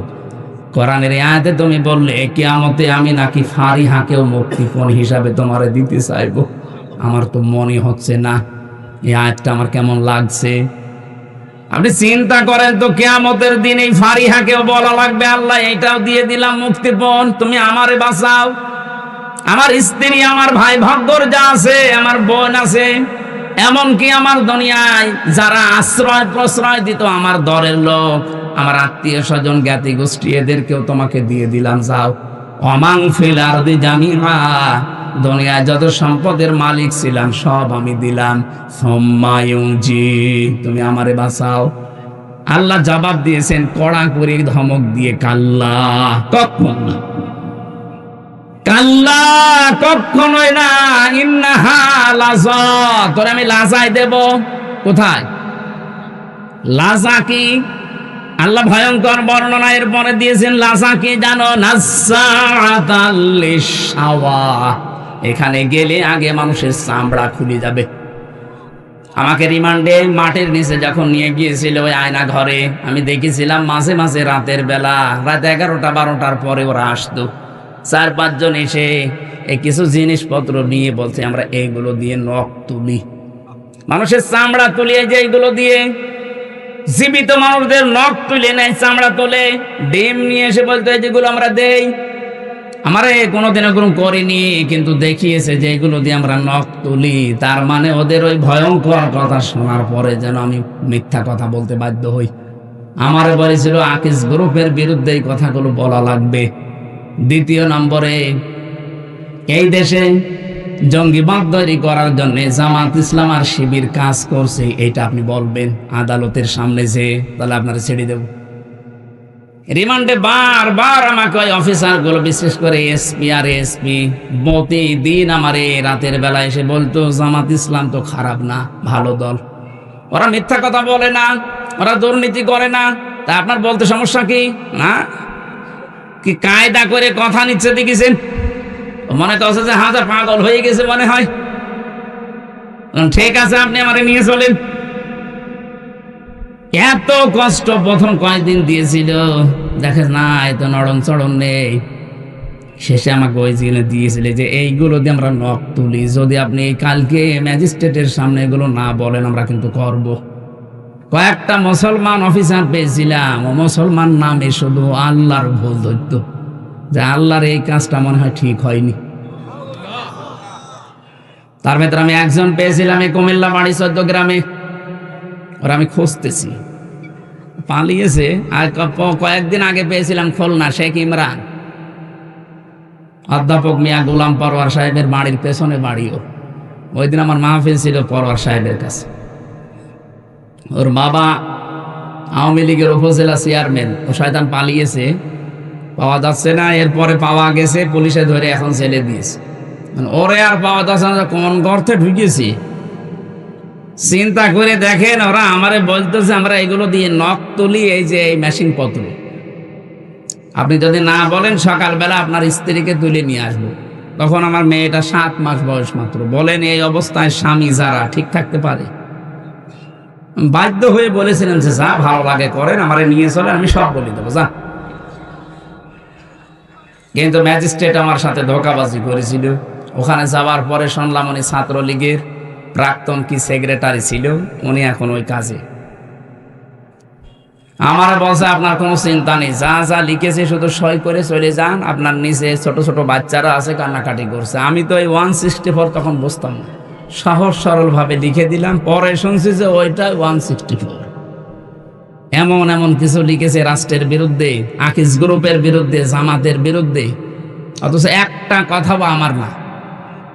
কোরআনের আয়াতে তুমি বললে কিয়ামতে আমি নাকি ফারিহাকেও মুক্তিপণ হিসাবে তোমারে দিতে চাইবো। আমার তো মনে হচ্ছে না, এই আয়াতটা আমার কেমন লাগছে। আপনি চিন্তা করেন তো, কিয়ামতের দিন এই ফারিহাকেও বলা লাগবে, আল্লাহ এইটাও দিয়ে দিলাম মুক্তিপণ, তুমি আমারে বাঁচাও। আমার স্ত্রী, আমার ভাই ভাগ্যর যা আছে, আমার বোন আছে, এমনকি আমার দুনিয়ায় যারা আশ্রয় প্রশ্রয় দিত, আমার দরের লোক, আমার আত্মীয় স্বজন, জ্ঞাতি গোষ্ঠী, এদেরকেও তোমাকে দিয়ে দিলাম, যাও। ওয়ামান ফিল আরদি জামিআ, দুনিয়ায় যত সম্পদের মালিক ছিলাম সব আমি দিলাম। সুম্মা ইউনজি, তুমি আমারে বাঁচাও। আল্লাহ জবাব দিয়েছেন কড়া করে ধমক দিয়ে, কাল্লা, কখনো না, কাল্লা কখনোই না, ইন্নাহা লাযা, তোরে আমি লাজাই দেব। কোথায় লাজা? কি আল্লাহ ভয়ঙ্কর বর্ণনা এরপরে দিয়েছেন। লাজা কি জানো? নাযাআতাল লিশাওয়া, এখানে গেলে আগে মানুষের চামড়া খুলে যাবে। আমাকে রিমান্ডে মাঠের নিচে যখন নিয়ে গিয়েছিল ওই আয়না ঘরে, আমি দেখেছিলাম মাঝে মাঝে রাতের বেলা, রাত 11টা 12টার পরে ওরা আসতো, 4-5 জন এসে এই কিছু জিনিসপত্র নিয়ে বলছে আমরা এইগুলো দিয়ে নখ তুলি, মানুষের চামড়া তুলি, এই যে এইগুলো দিয়ে জীবিত মানুষদের নখ তুলে নেয়, চামড়া তোলে। ডিম নিয়ে এসে বলতো যেগুলো আমরা দেই, আমারে কোনোদিন এরকম করিনি, কিন্তু দেখিয়েছে যে এগুলো দিয়ে আমরা নখ তুলি, তার মানে ওদের ওই ভয়ঙ্কর কথা শোনার পরে যেন আমি মিথ্যা কথা বলতে বাধ্য হই। আমারে বলেছিল আকিজ গ্রুপের বিরুদ্ধে এই কথাগুলো বলা লাগবে। দ্বিতীয় নম্বরে, এই দেশে জঙ্গিবাদ তৈরি করার জন্য জামাত ইসলাম আর শিবির কাজ করছে, এটা আপনি বলবেন আদালতের সামনে, যে তাহলে আপনারা ছেড়ে দেব। রিমান্ডে বারবার আমাকে ওই অফিসার গুলো, বিশেষ করে এসপি আর এসপি, প্রতিদিন আমার রাতের বেলা এসে বলতো জামাত ইসলাম তো খারাপ না, ভালো দল, ওরা মিথ্যা কথা বলে না, ওরা দুর্নীতি করে না, তা আপনার বলতে সমস্যা কি? না কি কায়দা করে কথা নিচ্ছে দেখেছেন? মনে তো হচ্ছে যে হাজার পাগল হয়ে গেছে মনে হয়। ঠিক আছে, আপনি আমারে নিয়ে চলেন। এত কষ্ট প্রথম কয়েকদিন দিয়েছিল, দেখেন না এত নড়ন চড়ন নেই। শেষে আমাকে ওই জিনিস দিয়েছিল যে এইগুলো দিয়ে আমরা নখ তুলি, যদি আপনি কালকে ম্যাজিস্ট্রেটের সামনে এগুলো না বলেন আমরা কিন্তু করব। কয়েকটা মুসলমান অফিসার পেয়েছিলাম, ও মুসলমান নামে শুধু আল্লাহর ভুল ধরত, যে আল্লাহর এই কাজটা মনে হয় ঠিক হয়নি। তার ভেতরে আমি একজন পেয়েছিলাম এই কুমিল্লা বাড়ি 14 গ্রামে, ওরা আমি খুঁজতেছি, পালিয়েছে। আর কয়েকদিন আগে পেয়েছিলাম খুলনা শেখ ইমরান, অধ্যাপক মিয়া গোলাম পরওয়ার সাহেবের বাড়ির পেছনে বাড়িও। ওই দিন আমার মাহফিল ছিল পরওয়ার সাহেবের কাছে। ওর বাবা আওয়ামী লীগের উপজেলা চেয়ারম্যান, ও শয়তান পালিয়েছে, পাওয়া যাচ্ছে না। এরপরে পাওয়া গেছে, পুলিশে ধরে এখন ছেড়ে দিয়েছে। ওরে আর পাওয়া যাচ্ছে না, কোন গর্তে ঢুকেছি। চিন্তা করে দেখেন, ওরা আমারে বলতেছে আমরা এগুলো দিয়ে নখ তুলি, এই যে এই মেশিন পত্র, আপনি যদি না বলেন সকালবেলা আপনার স্ত্রীকে তুলে নিয়ে আসবো। তখন আমার মেয়েটা 7 মাস বয়স মাত্র। বলেন এই অবস্থায় স্বামী যারা ঠিক থাকতে পারে? বাধ্য হয়ে বলেছিলেন যে যা ভালো লাগে করেন, আমারে নিয়ে চলেন, আমি সব বলে দেবো, যা। কিন্তু ম্যাজিস্ট্রেট আমার সাথে ধোঁকাবাজি করেছিল। ওখানে যাওয়ার পরে শুনলাম উনি ছাত্রলীগের প্রাক্তন কি সেক্রেটারি ছিল, উনি এখন ওই কাজে। আমার বলছে আপনার কোনো চিন্তা নেই, যা যা লিখেছে শুধু সই করে চলে যান, আপনার নিচে ছোট ছোট বাচ্চারা আছে কান্নাকাটি করছে। আমি তো এই 164 তখন বুঝতাম না, সহজ সরল ভাবে লিখে দিলাম। পরে শুনছি যে ওইটা 164। এমন এমন কিছু লিখেছে রাষ্ট্রের বিরুদ্ধে, আকিজ গ্রুপের বিরুদ্ধে, জামাতের বিরুদ্ধে, অথচ একটা কথাও আমার না।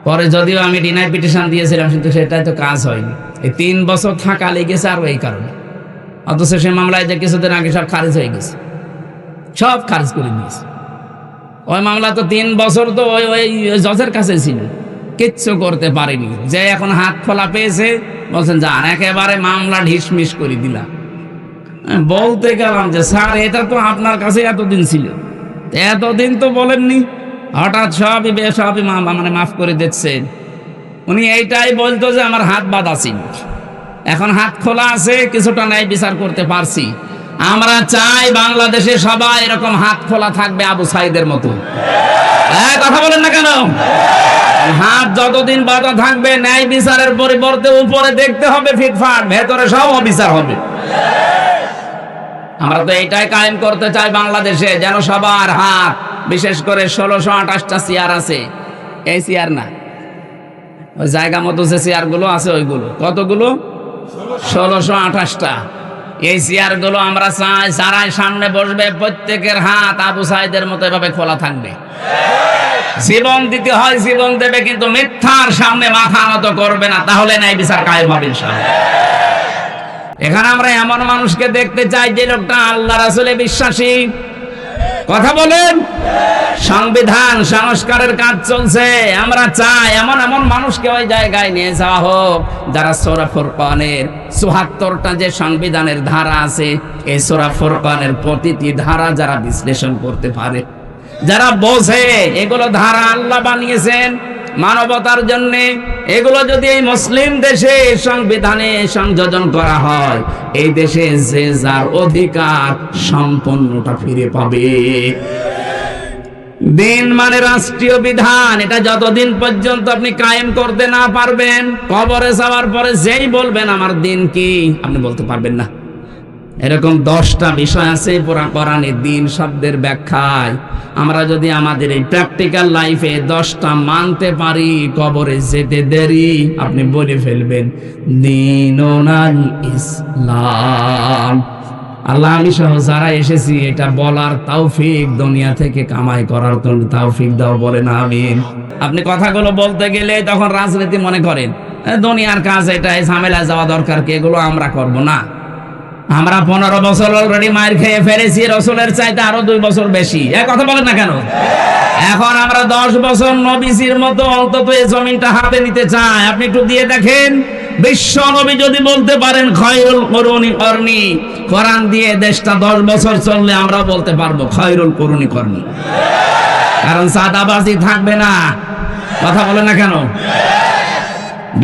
পরে যদিও আমি ডিনাই পিটিশন দিয়েছিলাম, কিন্তু সেটাই তো কাজ হয়নি। এই 3 বছর থাকা লেগেছে আর এই কারণে। অথচ সে মামলায় যে কিছুদিন আগে সব খারিজ হয়ে গেছে, সব খারিজ করে দিয়েছে। ওই মামলা তো 3 বছর তো ওই ওই জজের কাছে ছিল, কিচ্ছু করতে পারেনি। যে এখন হাত খোলা পেয়েছে, বলছেন যান, একেবারে মামলা ঢিসমিস করে দিলাম। বলতে গেলাম যে স্যার এটা তো আপনার কাছে এতদিন ছিল, এতদিন তো বলেননি, হঠাৎ সবই মানে মাফ করে দিচ্ছেন। উনি এইটাই বলতো যে আমার হাত বাঁধা ছিল, এখন হাত খোলা আছে, কিছুটা ন্যায় বিচার করতে পারছি। আমরা চাই বাংলাদেশে সবাই এরকম হাত খোলা থাকবে, আবু সাইদের মতো। কথা বলেন না কেন? হাত যতদিন বাঁধা থাকবে, ন্যায় বিচারের পরিবর্তে উপরে দেখতে হবে ফিটফাট, ভেতরে সব অবিচার হবে। আমরা তো এইটাই কায়েম করতে চাই বাংলাদেশে, যেন সবার হাত, বিশেষ করে 1628টা চেয়ার আছে, এই চেয়ার না, ওই জায়গা মতো যে চেয়ার গুলো আছে ওইগুলো, কতগুলো? 1628টা। এই চেয়ার গুলো আমরা চাই যারাই সামনে বসবে প্রত্যেকের হাত আবু সাইদের মতো এভাবে খোলা থাকবে। জীবন দিতে হয় জীবন দেবে, কিন্তু মিথ্যার সামনে মাথা নত করবে না, তাহলে ন্যায় বিচার কায়েম হবে ইনশাআল্লাহ। এখানে আমরা এমন মানুষকে দেখতে চাই যে লোকটা আল্লাহ রাসূলে বিশ্বাসী। কথা বলেন। সংবিধান সংস্কারের কাজ চলছে, আমরা চাই এমন এমন মানুষকে ওই জায়গায় নিয়ে যাওয়া হোক যারা সূরা ফুরকানের ৭৪টা যে সংবিধানের ধারা আছে, এই সূরা ফুরকানের প্রতিটি ধারা যারা বিশ্লেষণ করতে পারে, যারা বোঝে এগুলো ধারা আল্লাহ বানিয়েছেন মানবতার জন্য, এগুলো যদি এই মুসলিম দেশে সংবিধানে সংযোজন করা হয়, এই দেশে যে যার অধিকার সম্পূর্ণটা ফিরে পাবে। দিন মানে রাষ্ট্রীয় বিধান, এটা যতদিন পর্যন্ত আপনি কায়েম করতে না পারবেন, কবরে যাওয়ার পরে যেই বলবেন আমার দিন কি, আপনি বলতে পারবেন না। এরকম 10টা বিষয় আছে পুরা কোরআনে দিন শব্দের ব্যাখ্যায়। আমরা যদি আমাদের এই প্র্যাকটিক্যাল লাইফে 10টা মানতে পারি, কবরে যেতে দেরি আপনি বলে ফেলবেন দীনুনাল ইসলাম। আল্লাহ আমি সহ যারা এসেছি এটা বলার তৌফিক দুনিয়া থেকে কামাই করার তৌফিক দাও, বলেন আমিন। আপনি কথাগুলো বলতে গেলে তখন রাজনীতি মনে করেন, দুনিয়ার কাজ এটা, ঝামেলা যাওয়া দরকার কি, এগুলো আমরা করব না। আমরা 15 বছর অলরেডি মার খেয়ে ফেলেছি, রসুলের চাইতে আরো 2 বছর বেশি। কথা বলেন না কেন? এখন আমরা 10 বছর নবীজির মতো অন্তত এই জমিনটা হাতে নিতে চাই। আপনি একটু দিয়ে দেখেন, বিশ্ব নবী যদি বলতে পারেন খয়রুল কুরুনি করনি, কোরআন দিয়ে দেশটা 10 বছর চললে আমরা বলতে পারবো খয়রুল কুরুনি করনি, কারণ সাদাবাজি থাকবে না। কথা বলেন না কেন?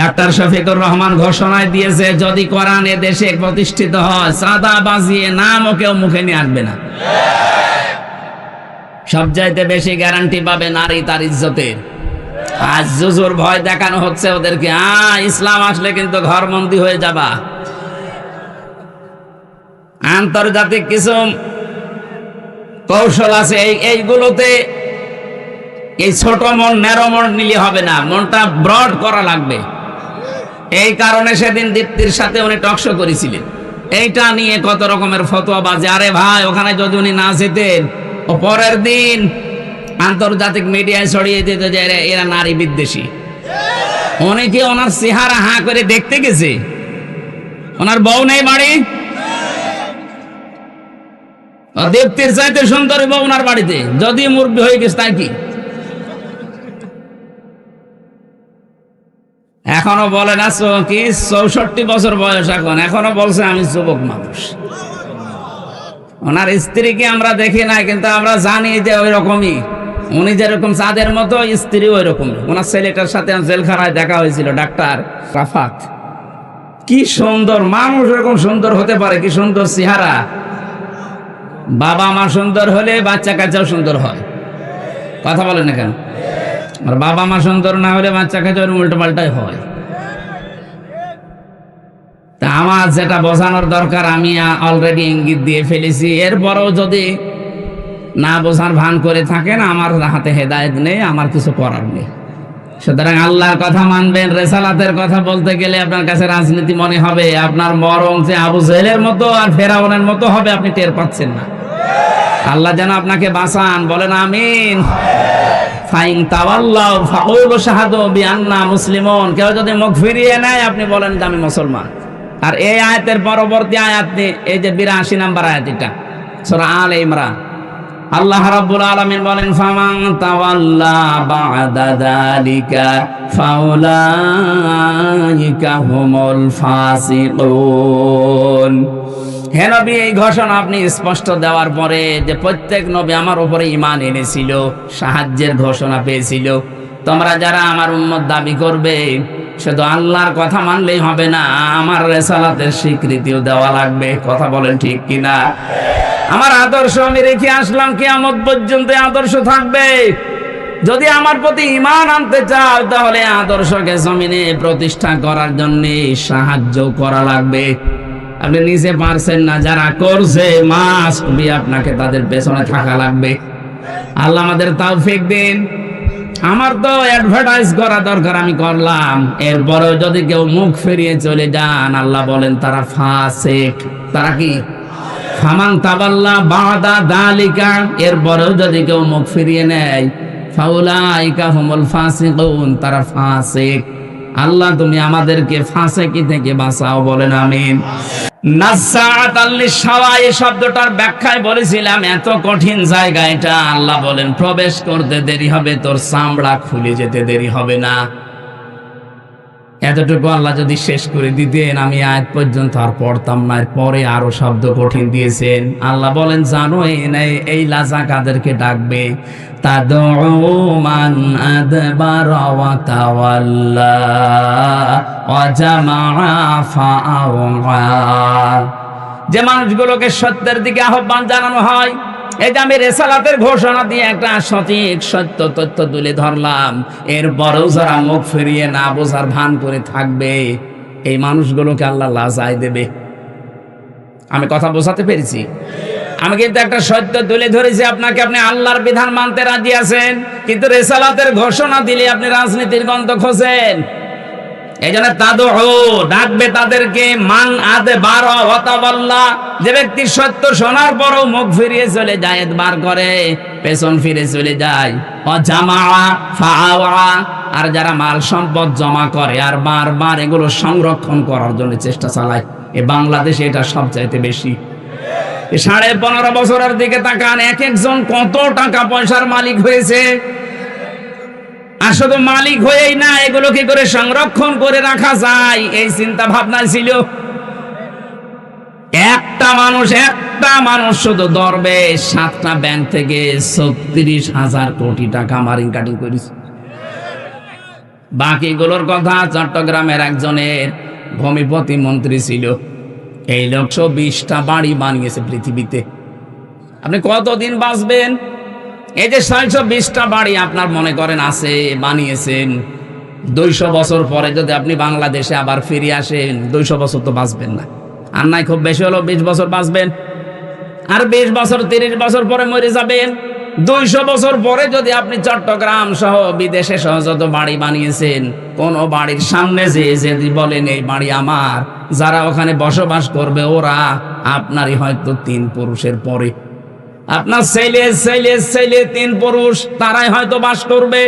ডাক্তার শফিকুর রহমান ঘোষণায় দিয়েছে, যদি কোরআন এ দেশে প্রতিষ্ঠিত হয়, সাদাবাজি নামও কেউ মুখে নিয়ে আসবে না। সবচাইতে বেশি গ্যারান্টি পাবে নারী তার ইজ্জতের। আজ জুজুর ভয় দেখানো হচ্ছে ওদেরকে, ইসলাম আসলে কিন্তু ঘরবন্দি হয়ে যাবা। আন্তর্জাতিক কিছু কৌশল আছে, এইগুলোতে এই ছোট মন ন্যারো মন নিলে হবে না, মনটা ব্রড করা লাগবে। এই কারণে সেদিন দীপ্তির সাথে উনি টকশো করেছিলেন, এইটা নিয়ে কত রকমের ফতোয়া বাজে। আরে ভাই, ওখানে যদি উনি না যেতেন, ও পরের দিন আন্তর্জাতিক মিডিয়ায় ছড়িয়ে দিত যে এরা নারী বিদ্বেষী। উনি কি ওনার চেহারা হাঁ করে দেখতে গেছে? ওনার বউ নেই বাড়ি? দীপ্তির চাইতে সুন্দরী বউ ওনার বাড়িতে, যদি মুরব্বী হয়ে গেছে তাই কি? এখনো বলে না কি 64 বছর বয়স, এখনো বলছে আমি যুবক মানুষ। ওনার স্ত্রীকে আমরা দেখি নাই, কিন্তু আমরা জানি যে ওই রকমই, উনি যেরকম চাঁদের মতো, স্ত্রী ওই রকম। ওনার ছেলেটার সাথে জেলখানায় দেখা হয়েছিল, ডাক্তার রাফাত। কি সুন্দর মানুষ, এরকম সুন্দর হতে পারে? কি সুন্দর চেহারা! বাবা মা সুন্দর হলে বাচ্চা কাচ্চাও সুন্দর হয়। কথা বলেন না কেন? আর বাবা মা সুন্দর না হলে বাচ্চা কাচ্চা উল্টো পাল্টাই হয়। তা আমার যেটা বোঝানোর দরকার আমি অলরেডি ইঙ্গিত দিয়ে ফেলেছি। এরপরেও যদি না বোঝার ভান করে থাকেন, আমার হাতে হেদায়েত নেই, আমার কিছু করার নেই। সুতরাং আল্লাহর কথা মানবেন। রেসালাতের কথা বলতে গেলে আপনার কাছে রাজনীতি মনে হবে, আপনার মরং যে আবু জেহেলের মতো আর ফেরাউনের মতো হবে, আপনি টের পাচ্ছেন না। আল্লাহ যেন আপনাকে বাঁচান, বলেন আমিন। ফাইন তাওয়াল্লাউ ফাকুলু শাহাদু বিআন্না মুসলিমুন। কেউ যদি মুখ ফিরিয়ে নেয়, আপনি বলেন যে আমি মুসলমান। আর এই আয়াতের পরবর্তী আয়াত, এই যে 82 নম্বর আয়াত, এটা সূরা আলে ইমরান। আল্লাহ রাব্বুল আলামিন বলেন, ফামান তাওয়াল্লা বা'দা যালিকা ফাউলাইকা হুমুল ফাসিকুন। হে নবী, এই ঘোষণা আপনি স্পষ্ট দেওয়ার পরে যে প্রত্যেক নবী আমার উপরে ঈমান এনেছিল, সাহায্যের ঘোষণা পেয়েছিল, তোমরা যারা আমার উম্মত দাবি করবে, শুধু আল্লাহর কথা মানলেই হবে না, আমার রিসালাতের স্বীকৃতিও দেওয়া লাগবে। কথা বলেন ঠিক কিনা? আমার আদর্শ আমি রেখে আসলাম, কিয়ামত পর্যন্ত আদর্শ থাকবে। যদি আমার প্রতি ঈমান আনতে চাও, তাহলে আদর্শকে জমিনে প্রতিষ্ঠা করার জন্য সাহায্য করা লাগবে। আপনি নিজে পারছেন না, যারা করছে মাস্ট বি আপনাকে তাদের পেছনে থাকা লাগবে। আল্লাহ আমাদের তৌফিক দিন। আমার তো অ্যাডভার্টাইজ করা দরকার, আমি করলাম। এরপরেও যদি কেউ মুখ ফিরিয়ে চলে যান, আল্লাহ বলেন তারা ফাসিক। তারা কি? ফামান তাওয়াল্লা বা'দা যালিকা। এরপরেও যদি কেউ মুখ ফিরিয়ে নেয়, ফাউলাইকা হুমুল ফাসিকুন, তারা ফাসিক। আল্লাহ তুমি আমাদেরকে ফাসিকি থেকে বাঁচাও, বলেন আমিন। নাযাআতাল লিশাওয়া, এই শব্দটার ব্যাখ্যায় বলেছিলাম এত কঠিন জায়গা এটা। আল্লাহ বলেন প্রবেশ করতে দেরি হবে, তোর চামড়া খুলে যেতে দেরি হবে না। এতটুকু আল্লাহ যদি শেষ করে দিতেন, আমি আয়াত পর্যন্ত আর পড়তাম না। পরে আরো শব্দ কঠিন দিয়েছেন। আল্লাহ বলেন জানো এই লাজা কাদেরকে ডাকবে? তাদউ মান আদবারা ওয়া তাওয়াল্লা ওয়া জামাআ ফাআওয়া। যে মানুষগুলোকে সত্যের দিকে আহ্বান জানানো হয়, এই যে আমি রেসালাতের ঘোষণা দিয়ে একটা সঠিক সত্য তথ্য তুলে ধরলাম, এরপরেও যারা মুখ ফিরিয়ে না বোঝার ভান করে থাকবে, এই মানুষগুলোকে আল্লাহ লাজায় দেবে। আমি কথা বোঝাতে পেরেছি? আমি কিন্তু একটা সত্য তুলে ধরেছি আপনাকে। আপনি আল্লাহর বিধান মানতে রাজি আছেন, কিন্তু রিসালাতের ঘোষণা দিলে আপনি রাজনীতির গন্ধ খোঁজেন। এই জন্য ডাকবে তাদেরকে, মান আদে বার ওয়াতাওয়াল্লা, যে ব্যক্তি সত্য শোনার পরও মুখ ফিরিয়ে চলে যায়, বার করে, পেছন ফিরে চলে যায়। জামা ফাআওয়া, আর যারা মাল সম্পদ জমা করে আর বারবার এগুলো সংরক্ষণ করার জন্য চেষ্টা চালায়, এই বাংলাদেশে এটা সবচাইতে বেশি। 15.5 বছরের দিকে তাকান, এক একজন কত টাকা পয়সার মালিক হয়েছে। আর শুধু মালিক হয়েই না, এগুলো কি করে সংরক্ষণ করে রাখা যায় এই চিন্তা ভাবনা ছিল। একটা মানুষ শুধু ধরবে 7টা ব্যাংক থেকে 36,000 কোটি টাকা মারিং কাটিং করেছে। বাকিগুলোর কথা চট্টগ্রামের একজনের ভূমিপতি মন্ত্রী ছিল, এই লোক 120টা বাড়ি বানিয়েছে পৃথিবীতে। আপনি কতদিন বাঁচবেন? এই যে 620টা বাড়ি আপনার মনে করেন আছে, বানিয়েছেন, 200 বছর পরে যদি আপনি বাংলাদেশে আবার ফিরে আসেন, 200 বছর তো বাঁচবেন না। আর নাই খুব বেশি হলো 20 বছর বাঁচবেন, আর 20 বছর 30 বছর পরে মরে যাবেন। 200 বছর পরে যদি আপনি চট্টগ্রাম সহ বিদেশে সহ যত বাড়ি বানিয়েছেন, কোন বাড়ির সামনে যে যদি বলেন এই বাড়ি আমার, যারা ওখানে বসবাস করবে ওরা আপনারই হয়তো 3 পুরুষের পরে। আপনার ছেলে 3 পুরুষ, তারাই হয়তো বাস করবে,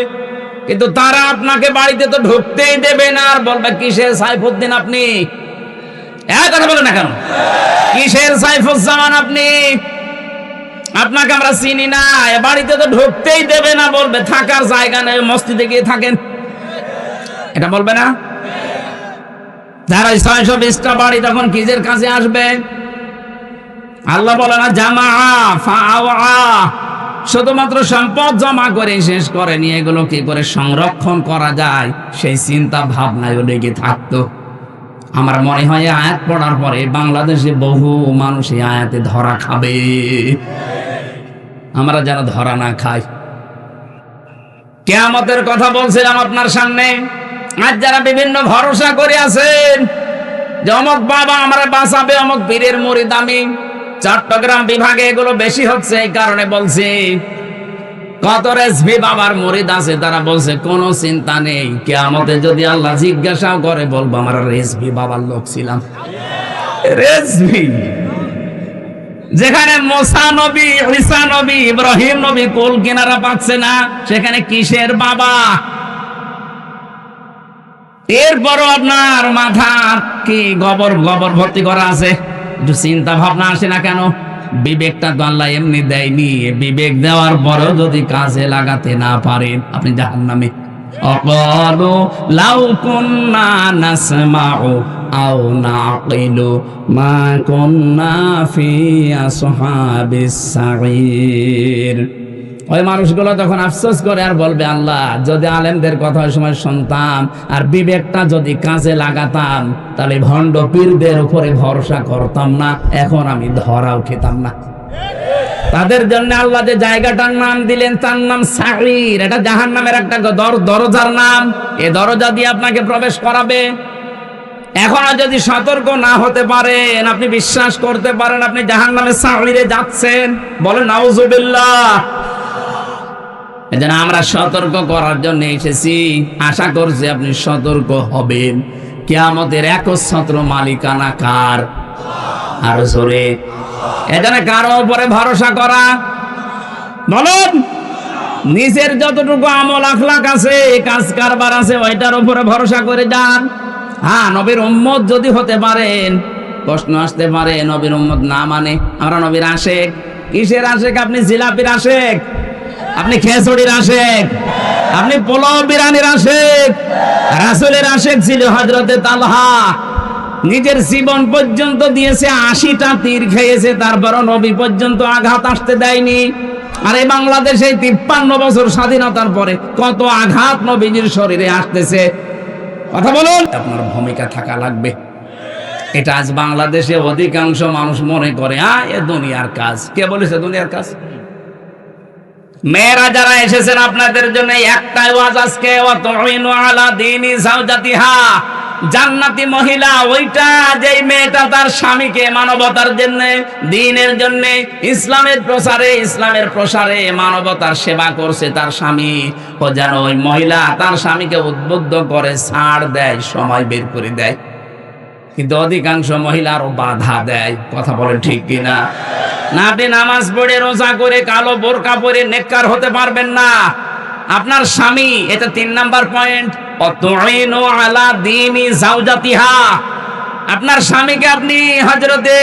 কিন্তু তারা আপনাকে বাড়িতে তো ঢুকতেই দেবে না, আর বলবে কিসের সাইফুদ্দিন আপনি? কথা বলেন না কেন? কিসের সাইফুজ্জামান আপনি? আপনাকে আমরা চিনি না, বাড়িতে তো ঢুকতেই দেবে না, বলবে থাকার জায়গা নেই, মসজিদে গিয়ে থাকেন, এটা বলবে না? যারা 620টা বাড়ি তখন কিসের কাছে আসবে? আল্লাহ বলে না জামা ফাআওয়া, শুধুমাত্র সম্পদ জমা করে শেষ করেনি, এগুলো কি করে সংরক্ষণ করা যায় সেই চিন্তা ভাবনায় লেগে থাকতো। আমার মনে হয় আয়াত পড়ার পরে বাংলাদেশে বহু মানুষ এই আয়াতে ধরা খাবে, আমরা যেন ধরা না খাই। কিয়ামতের কথা বলছিলাম আপনার সামনে। আজ যারা বিভিন্ন ভরসা করে আছেন যে অমুক বাবা আমরা বাঁচাবে, অমুক পীরের মুরিদ আমি, চট্টগ্রাম বিভাগে এগুলো বেশি হচ্ছে, এই কারণে বলছি। কত রেজভি বাবার মুরিদ আছে, তারা বলছে কোনো চিন্তা নেই, কিয়ামতে যদি আল্লাহ জিজ্ঞাসাও করে বলবো আমরা রেজভি বাবার লোক ছিলাম। রেজভি, যেখানে মুসা নবী, ঈসা নবী, ইব্রাহিম নবী কুল কিনারা পাচ্ছে না, সেখানে কিসের বাবা? এরপরও আপনার মাথা কি গোবর ভর্তি করা আছে? একটু চিন্তা ভাবনা আসে না কেন? বিবেকটা তো আল্লাহ এমনি দেয়নি, বিবেক দেওয়ার পরেও যদি কাজে লাগাতে না পারেন, আপনি জাহান্নামে। অকালু লাউ কুন্না নাসমাউ আও নাকিলু মা কুন্না ফি আসহাবিস সাঈর। ওই মানুষগুলো তখন আফসোস করে আর বলবে, আল্লাহ যদি আলেমদের কথা ওই সময় শুনতাম আর বিবেকটা যদি কাজে লাগাতাম, তাহলে ভণ্ড পীরদের উপরে ভরসা করতাম না, এখন আমি ধরাও খেতাম না। তাদের জন্য আল্লাহ যে জায়গাটার নাম দিলেন তার নাম সাঈর, এটা জাহান্নামের একটা দরজার নাম। এই দরজা দিয়ে আপনাকে প্রবেশ করাবে। এখনো যদি সতর্ক না হতে পারেন, আপনি বিশ্বাস করতে পারেন আপনি জাহান্নামের সাঈরে যাচ্ছেন, বলেন নাউজুবিল্লাহ। এজন্য আমরা সতর্ক করার জন্য এসেছি, আশা করছি আপনি সতর্ক হবেন। কিয়ামতের একচ্ছত্র মালিকানা কার? আর জোরে। এজন্য কারো উপরে ভরসা করা, বলুন, নিজের যতটুকু আমল আখলাক আছে, কাজ কারবার আছে, ওইটার উপরে ভরসা করে যান। হ্যাঁ, নবীর উম্মত যদি হতে পারেন, প্রশ্ন আসতে পারে নবীর উম্মত না মানে আমরা নবীর আশেক। কিসের আশেক? আপনি জিলাপির আশেক, আপনি খেচুড়ির আশেক, আপনি পোলাও বিরিয়ানির আশেক। রাসূলের আশেক ছিল হযরতে তালহা, নিজের জীবন পর্যন্ত দিয়েছে, 80টা তীর খেয়েছে, তারপরও নবী পর্যন্ত আঘাত আসতে দেয়নি। আর এই বাংলাদেশে 53 বছর স্বাধীনতার পরে কত আঘাত নবীজির শরীরে আসতেছে, কথা বলুন। আপনার ভূমিকা থাকা লাগবে। এটা আজ বাংলাদেশে অধিকাংশ মানুষ মনে করে এ দুনিয়ার কাজ। কে বলেছে দুনিয়ার কাজ? মেয়েরা যারা এসেছেন আপনাদের জন্য একটাই ওয়াজ আজকে, ওয়া তুইনু আলা দীনি যাওজাতিহা, জান্নাতি মহিলা ওইটা, যেই মেয়েটা তার স্বামীকে মানবতার জন্য, দ্বীনের জন্য, ইসলামের প্রসারে মানবতার সেবা করছে তার স্বামী, ও যেন ওই মহিলা তার স্বামীকে উদ্বুদ্ধ করে, ছাড় দেয়, সময় বের করে দেয়। কিন্তু অধিকাংশ মহিলা আরো বাধা দেয়। কথা বলে ঠিক কিনা? না, আপনি নামাজ পড়ে, রোজা করে, কালো বোরকা পরে নেককার হতে পারবেন না। আপনার স্বামী, এটা 3 নাম্বার পয়েন্ট, অতুইনু আলা দীনি যাওজাতিহা। আপনার স্বামীকে আপনি হযরতে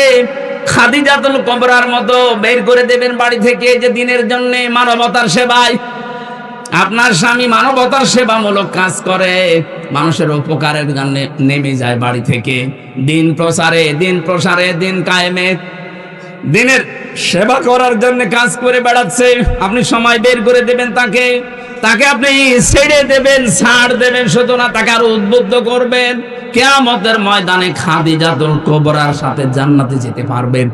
খাদিজাতুল কুবরার মতো বের করে দেবেন বাড়ি থেকে, যে দ্বীনের জন্য, মানবতার সেবায়। আপনার স্বামী মানবতার সেবামূলক কাজ করে, মানুষের উপকারের জন্য নেমে যায় বাড়ি থেকে, দ্বীন প্রসারে, দ্বীন কায়েমে, দ্বীনের সেবা করার জন্য কাজ করে বেড়াচ্ছে। আপনি সময় বের করে দেবেন তাকে আপনি ছেড়ে দেবেন, ছাড় দেবেন শুধু না, তাকে আরো উদ্বুদ্ধ করবেন। কিয়ামতের ময়দানে খাদিজাতুল কুবরার সাথে জান্নাতে যেতে পারবেন।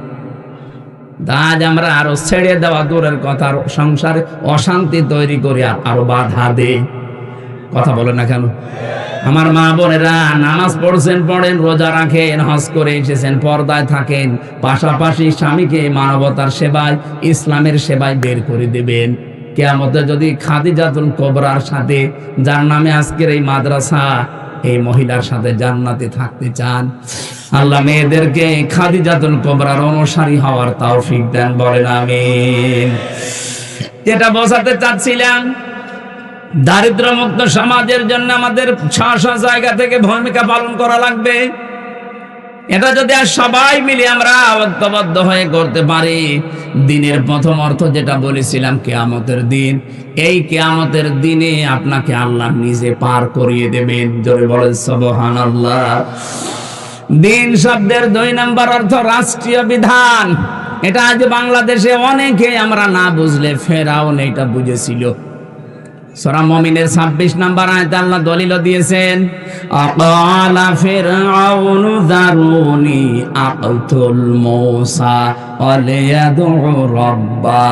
আজ আমরা আরো ছেড়ে দেওয়া দূরের কথা, সংসারে অশান্তি তৈরি করে আরো বাধা দেই। কথা বলে না কেন? আমার মা বোনেরা, নামাজ পড়েন, রোজা রাখেন, হজ করে এসেছেন, পর্দায় থাকেন, পাশাপাশি স্বামীকে মানবতার সেবায়, ইসলামের সেবায় বের করে দেবেন। কিয়ামতে যদি খাদিজাতুল কুবরার সাথে, যার নামে আজকের এই মাদ্রাসা, এই মহিলার সাথে জান্নাতে থাকতে চান, আল্লাহ মেয়েদেরকে খাদিজাতুল কুবরার অনুসারী হওয়ার তৌফিক দেন, বলেন আমিন। যেটা বোঝাতে চাচ্ছিলাম, দারিদ্র্যমুক্ত সমাজের জন্য আমাদের 6 জায়গা থেকে ভূমিকা পালন করা লাগবে। এটা যদি আর সবাই মিলে আমরা ঐক্যবদ্ধ হয়ে করতে পারি, দ্বীনের প্রথম অর্থ যেটা বলেছিলাম, কিয়ামতের দিন, এই কিয়ামতের দিনে আপনাকে আল্লাহ নিজে পার করিয়ে দেবেন। জোরে বলেন সুবহানাল্লাহ। দ্বীন শব্দের 2 নাম্বার অর্থ রাষ্ট্রীয় বিধান। এটা আজ বাংলাদেশে অনেকে আমরা না বুঝলে ফেরাউন এটা বুঝেছিল। সূরা মুমিনের 26 নাম্বার আয়াতে আল্লাহ দলিল দিয়েছেন, আকালা ফিরআউনু দারুনি আকতুল মূসা ওয়ালিয়াদউ রাব্বা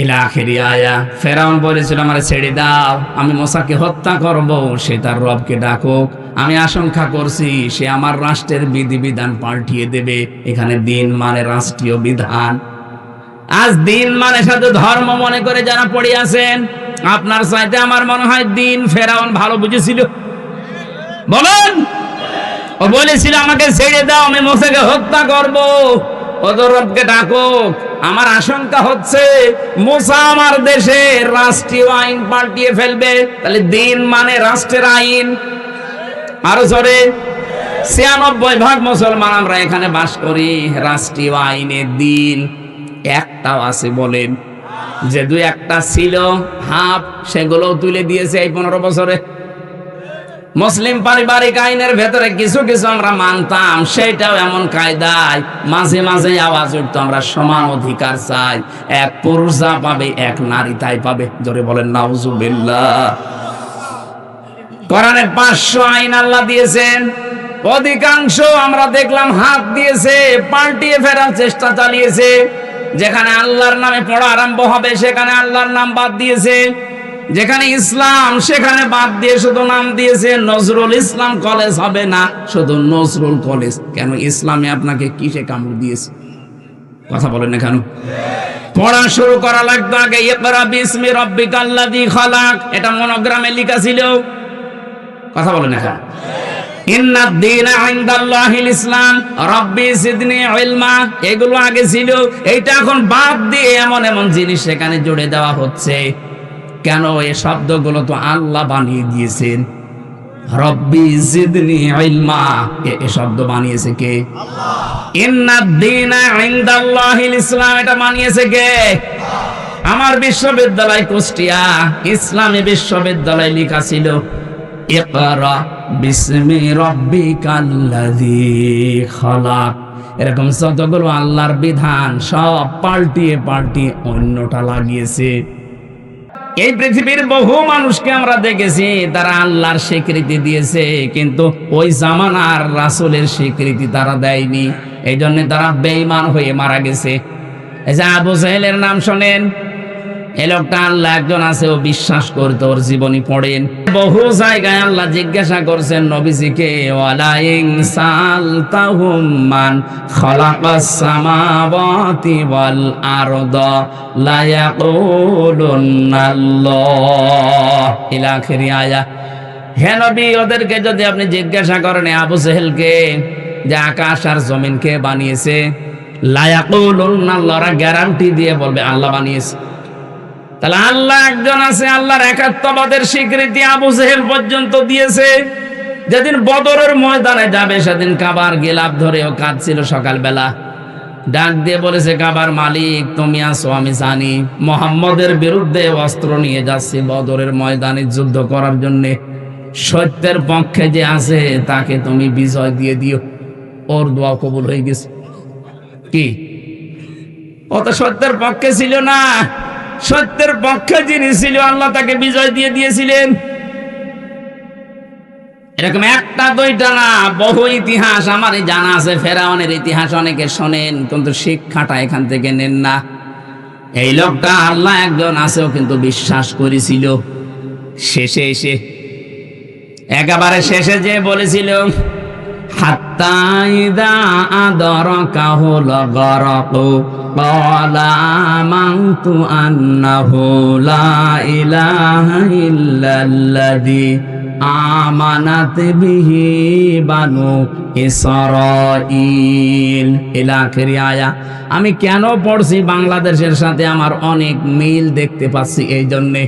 ইলা আখিরি আয়া। ফেরাউন বলেছিল, আমারে ছেড়ে দাও, আমি মূসাকে হত্যা করব, সে তার রবকে ডাকুক। আমি আশঙ্কা করছি সে আমার রাষ্ট্রের বিধিবিধান পাল্টিয়ে দেবে। এখানে দ্বীন মানে রাষ্ট্রীয় বিধান। আজ দ্বীন মানে শুধু ধর্ম মনে করে যারা পড়ে আছেন, আপনার চাইতে আমার মনে হয় দ্বীন ফেরাউন ভালো বুঝেছিল। বলেন, ও বলেছিল আমাকে ছেড়ে দাও, আমি মূসাকে হত্যা করব, ও তোর রবকে ডাকো। আমার আশঙ্কা হচ্ছে মূসা আমার দেশে রাষ্ট্রীয় আইন পাল্টিয়ে ফেলবে। তাহলে দ্বীন মানে রাষ্ট্রের আইন। আরো জোরে, 96% মুসলমান আমরা এখানে বাস করি, রাষ্ট্রীয় আইনে দ্বীন একটাও আছে বলেন? যে 2-1টা ছিল হাফ, সেগুলো তুলে দিয়েছে এই 15 বছরে। মুসলিম পারিবারিক আইনের ভেতরে কিছু আমরা মানতাম, সেটাও এমন কায়দায় মাঝে মাঝে আওয়াজ উঠতো, আমরা সমান অধিকার চাই, এক পুরুষ যা পাবে এক নারী তাই পাবে। জোরে বলেন নাউজুবিল্লাহ। কোরআনে 500 আইন আল্লাহ দিয়েছেন, অধিকাংশ আমরা দেখলাম হাত দিয়েছে, পাল্টিয়ে ফেরার চেষ্টা চালিয়েছে। যেখানে আল্লাহর নামে পড়া আরম্ভ হবে সেখানে আল্লাহর নাম বাদ দিয়েছে, যেখানে ইসলাম সেখানে বাদ দিয়ে শুধু নাম দিয়েছে নজরুল ইসলাম কলেজ হবে না, শুধু নজরুল কলেজ। কেন? ইসলামে আপনাকে কিসে কামড় দিয়েছে? কথা বলেন না কেন? পড়া শুরু করা লাগতো আগে, ইকরা বিসমি রাব্বিকাল্লাযী খালাক, এটা মনোগ্রামে লেখা ছিল। কথা বলেন না কেন? ইন্নাদ দীনা ইনদাল্লাহিল ইসলাম রাব্বি জিদনি ইলমা, এগুলো আগে ছিল, এইটা এখন বাদ দিয়ে এমন এমন জিনিস সেখানে জুড়ে দেওয়া হচ্ছে। কেন? এই শব্দগুলো তো আল্লাহ বানিয়ে দিয়েছেন। রব্বি জিদনি ইলমা, এই শব্দ বানিয়েছে কে? আল্লাহ। ইন্নাদ দীনা ইনদাল্লাহিল ইসলাম, এটা বানিয়েছে কে? আমার বিশ্ববিদ্যালয় কুষ্টিয়া ইসলামী বিশ্ববিদ্যালয় লেখা ছিল ইকরা বিসমি রাব্বিকাল্লাযী খালাক। এরকম যতগুলো আল্লাহর বিধান সব পাল্টিয়ে অন্যটা লাগিয়েছে। এই পৃথিবীর বহু মানুষকে আমরা দেখেছি তারা আল্লাহর স্বীকৃতি দিয়েছে, কিন্তু ওই জামানার রাসূলের স্বীকৃতি তারা দেয়নি। এই জন্য তারা বেঈমান হয়ে মারা গেছে। এই যে আবু জাহেলের নাম শোনেন, এই লোকটা আল্লাহ একজন আছে, ও বিশ্বাস করতে, ওর জীবনী পড়েন। বহু জায়গায় আল্লাহ জিজ্ঞাসা করছেন নবীজিকে, ওয়ালা ইন সালতাহুম মান খালাকাস সামাওয়াতি ওয়াল আরদা লা ইয়াকুলুনাল্লাহ ইলা আখিরি আয়া। হে নবী, ওদেরকে যদি আপনি জিজ্ঞাসা করেন আবু জেহেলকে যে আকাশ আর জমিন কে বানিয়েছে, লা ইয়াকুলুনাল্লাহ, ওরা গ্যারান্টি দিয়ে বলবে আল্লাহ বানিয়েছে। তাহলে আল্লাহ একজন আছে, আল্লাহর একাত্মবাদের স্বীকৃতি আবু জেহেল পর্যন্ত দিয়েছে। যেদিন বদরের ময়দানে যাবে সেদিন কাবার গিলাফ ধরেও কাঁদছিল সকালবেলা, ডাক দিয়ে বলেছে, কাবার মালিক তুমি আসো, আমি জানি মুহাম্মদের বিরুদ্ধে অস্ত্র নিয়ে যাচ্ছি বদরের ময়দানে যুদ্ধ করার জন্য, সত্যের পক্ষে যে আছে তাকে তুমি বিজয় দিয়ে দিও। ওর দোয়া কবুল হয়ে গেছে। কি, ও তো সত্যের পক্ষে ছিল না, সত্যের পক্ষে যিনি ছিল আল্লাহ তাকে বিজয় দিয়ে দিয়েছিলেন। এরকম একটা দুইটা না, বহু ইতিহাস আমারই জানা আছে। ফেরাউনের ইতিহাস অনেকে শোনেন, কিন্তু শিক্ষাটা এখান থেকে নেন না। এই লোকটা আল্লাহ একজন আছেও কিন্তু বিশ্বাস করেছিল। শেষে এসে একেবারে শেষে যে বলেছিল, হাত্তা ইযা আদরাকাহুল গরকু ক্বালা আমানতু আন্নাহু লা ইলাহা ইল্লাল্লাযী আমানাত বিহি বানু ইসরাঈল ইলা আখিরি আয়া। আমি কেন পড়ছি, বাংলাদেশের সাথে আমার অনেক মিল দেখতে পাচ্ছি। এই জন্যে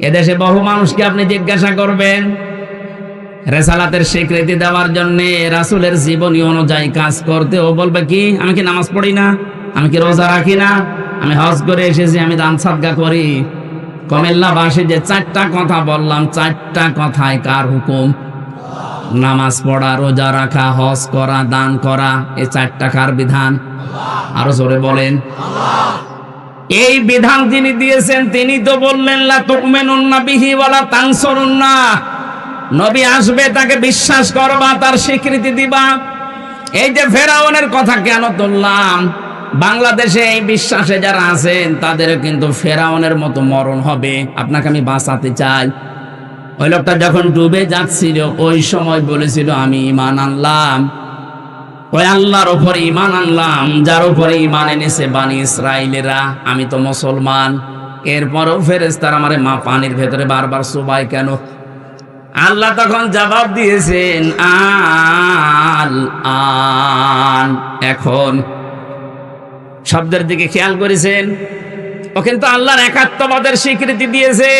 এদেশে বহু মানুষকে আপনি জিজ্ঞাসা করবেন রেসালাতের স্বীকৃতি দেওয়ার জন্য, রাসূলের জীবনী অনুযায়ী কাজ করতে, ও বলবে কি, আমি কি নামাজ পড়ি না, আমি কি রোজা রাখি না, আমি হজ করে এসেছি, আমি দান সাদকা করি। কুমিল্লাবাসী যে চারটা কথা বললাম, চারটা কথায় কার হুকুম? নামাজ পড়া, রোজা রাখা, হজ করা, দান করা, এই চারটা কার বিধান? আরো জোরে বলেন। এই বিধান যিনি দিয়েছেন তিনি তো বললেন, লা তুমিনুন্না বিহি ওয়ালা তানসুরুন্না, নবী আসবে তাকে বিশ্বাস করবা, তার স্বীকৃতি দিবা। এই যে ফেরাউনের কথা কেন তুললাম, বাংলাদেশে এই বিশ্বাসে যারা আছেন তাদের কিন্তু ফেরাউনের মতো মরণ হবে। আপনাকে আমি বাঁচাতে চাই। ওই লোকটা যখন ডুবে যাচ্ছিল ওই সময় বলেছিল, আমি ঈমান আনলাম, ওই আল্লাহর উপরে ঈমান আনলাম যার উপরে ঈমান এনেছে বানি ইসরাইলেরা, আমি তো মুসলমান। এরপরও ফেরেশতারা আমারে পানির ভেতরে বারবার চুবায় কেন? আল্লাহ তখন জবাব দিয়েছেন, আন, এখন। শব্দের দিকে খেয়াল করেছেন? ও কিন্তু আল্লাহর একাত্মবাদের স্বীকৃতি দিয়েছে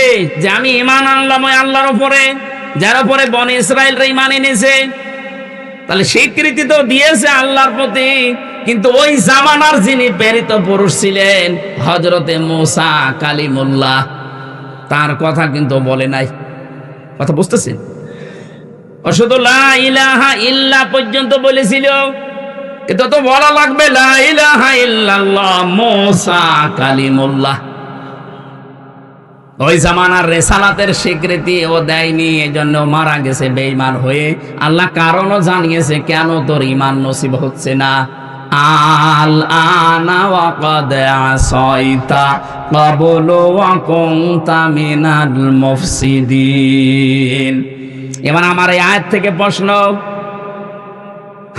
যে আমি ঈমান আনলাম ওই আল্লাহর উপরে যার উপরে বনি ইসরাইলরা ঈমান এনেছে। তাহলে স্বীকৃতি তো দিয়েছে আল্লাহর প্রতি, কিন্তু ওই জামানার যিনি প্রেরিত পুরুষ ছিলেন হযরতে মূসা কালিমুল্লাহ, তার কথা কিন্তু বলে নাই। কথা বুঝতেছেন? ও শুধু লা ইলাহা ইল্লা পর্যন্ত বলেছিল, কিন্তু তো বলা লাগবে লা ইলাহা ইল্লাল্লাহ মূসা কালিমুল্লাহ। ওই জামানার রেসালাতের স্বীকৃতি ও দেয়নি, এজন্য মারা গেছে বেঈমান হয়ে। আল্লাহ কারণও জানিয়েছে কেন তোর ঈমান নসিব হচ্ছে না। আল আনা ওয়া ক্বাদ আসাইতা ক্বাবলু ওয়া কুনতা মিনাল মুফসিদিন। এবার আমার এই আয়াত থেকে প্রশ্ন,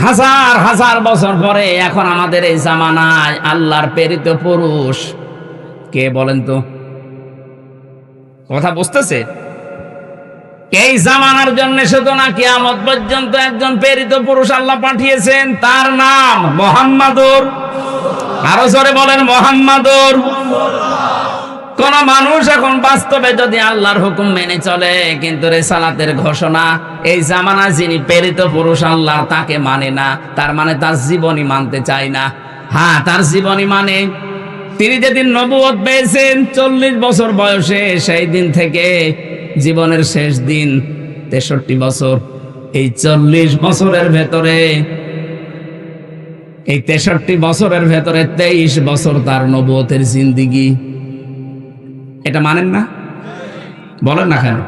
হাজার হাজার বছর পরে এখন আমাদের এই জামানায় আল্লাহর প্রেরিত পুরুষ কে বলেন তো? কথা বুঝতেছে? এই জামানার জন্য শুধু না, কিয়ামত পর্যন্ত একজন প্রেরিত পুরুষ আল্লাহ পাঠিয়েছেন, তার নাম মুহাম্মাদুর। আরো জোরে বলেন মুহাম্মাদুর। কোন মানুষ এখন বাস্তবে যদি আল্লাহর হুকুম মেনে চলে, কিন্তু রিসালাতের ঘোষণা এই জামানায় যিনি প্রেরিত পুরুষ আল্লাহ তাকে মানে না, তার মানে তার জীবনী মানতে চায় না। হ্যাঁ, তার জীবনী মানে তিনি যেদিন নবুয়ত পেয়েছেন 40 বছর বয়সে, সেই দিন থেকে জীবনের শেষ দিন 63 বছর, এই 40 বছরের ভেতরে, এই 63 বছরের ভেতরে 23 বছর তার নবুয়তের জিন্দেগি। এটা মানেন না? বলেন না কেন?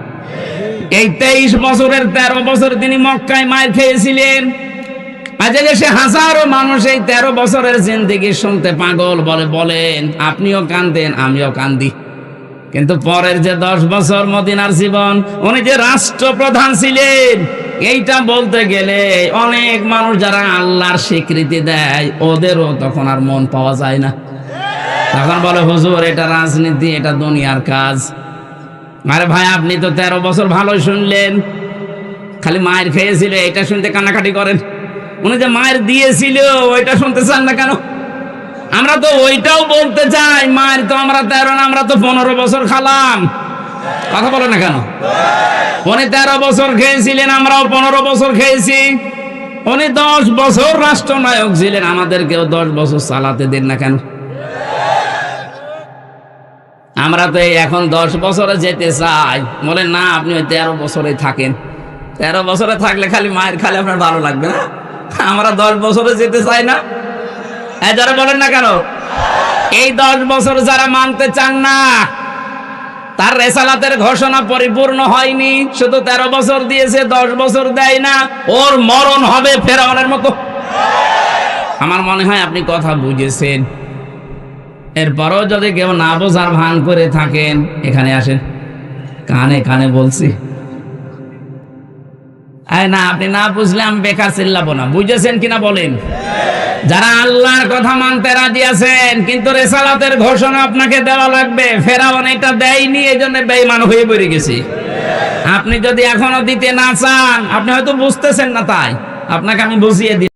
এই 23 বছরের 13 বছর তিনি মক্কায় মার খেয়েছিলেন। আজ দেশে হাজারো মানুষ এই 13 বছরের জিন্দেগি শুনতে পাগল। বলেন আপনিও কান্দেন, আমিও কান্দি। কিন্তু পরের যে 10 বছর মদিনার জীবন, উনি যে রাষ্ট্রপ্রধান ছিলেন, এইটা বলতে গেলে অনেক মানুষ যারা আল্লাহর স্বীকৃতি দেয় ওদেরও তখন আর মন পাওয়া যায় না। তখন বলে হুজুর এটা রাজনীতি, এটা দুনিয়ার কাজ। আরে ভাই আপনি তো 13 বছর ভালোই শুনলেন, খালি মায়ের খেয়েছিল এটা শুনতে কান্নাকাটি করেন। উনি যে মায়ের দিয়েছিল ওইটা শুনতে চান না কেন? আমরা তো ওইটাও বলতে চাই, মায়ের তো আমরা 13 না, আমরা তো 15 বছর খালাম। কথা বলে না কেন? উনি 13 বছর খেয়েছিলেন, আমরাও 15 বছর খেয়েছি। উনি 10 বছর রাষ্ট্রনায়ক ছিলেন, আমাদেরকেও 10 বছর চালাতে দেন না কেন? আমরা তো এখন 10 বছরে যেতে চাই, বলে না আপনি ওই 13 বছরে থাকেন। 13 বছরে থাকলে খালি মায়ের খালে আপনার ভালো লাগবে না? আমরা 10 বছরে যেতে চাই না। যারা বলেন না কেন? এই 10 বছর যারা মানতে চান না, তার রেসালাতের ঘোষণা পরিপূর্ণ হয়নি, শুধু 13 বছর দিয়েছে, 10 বছর দেয় না, ওর মরণ হবে ফেরাউনের মতো। আমার মনে হয় আপনি কথা বুঝেছেন। এরপরও যদি কেউ না বোঝার ভান করে থাকেন, এখানে আসেন, কানে কানে বলছি। না আপনি না বুঝলে আমি বেকার চিল্লাবো না। বুঝেছেন কিনা বলেন? যারা আল্লাহর কথা মানতে রাজি আছেন, কিন্তু রেসালাতের ঘোষণা আপনাকে দেওয়া লাগবে, ফেরাউন এটা দেয়নি, এই জন্য বেঈমান হয়ে পড়ে গেছি। আপনি যদি এখনো দিতে না চান, আপনি হয়তো বুঝতেছেন না, তাই আপনাকে আমি বুঝিয়ে দিই।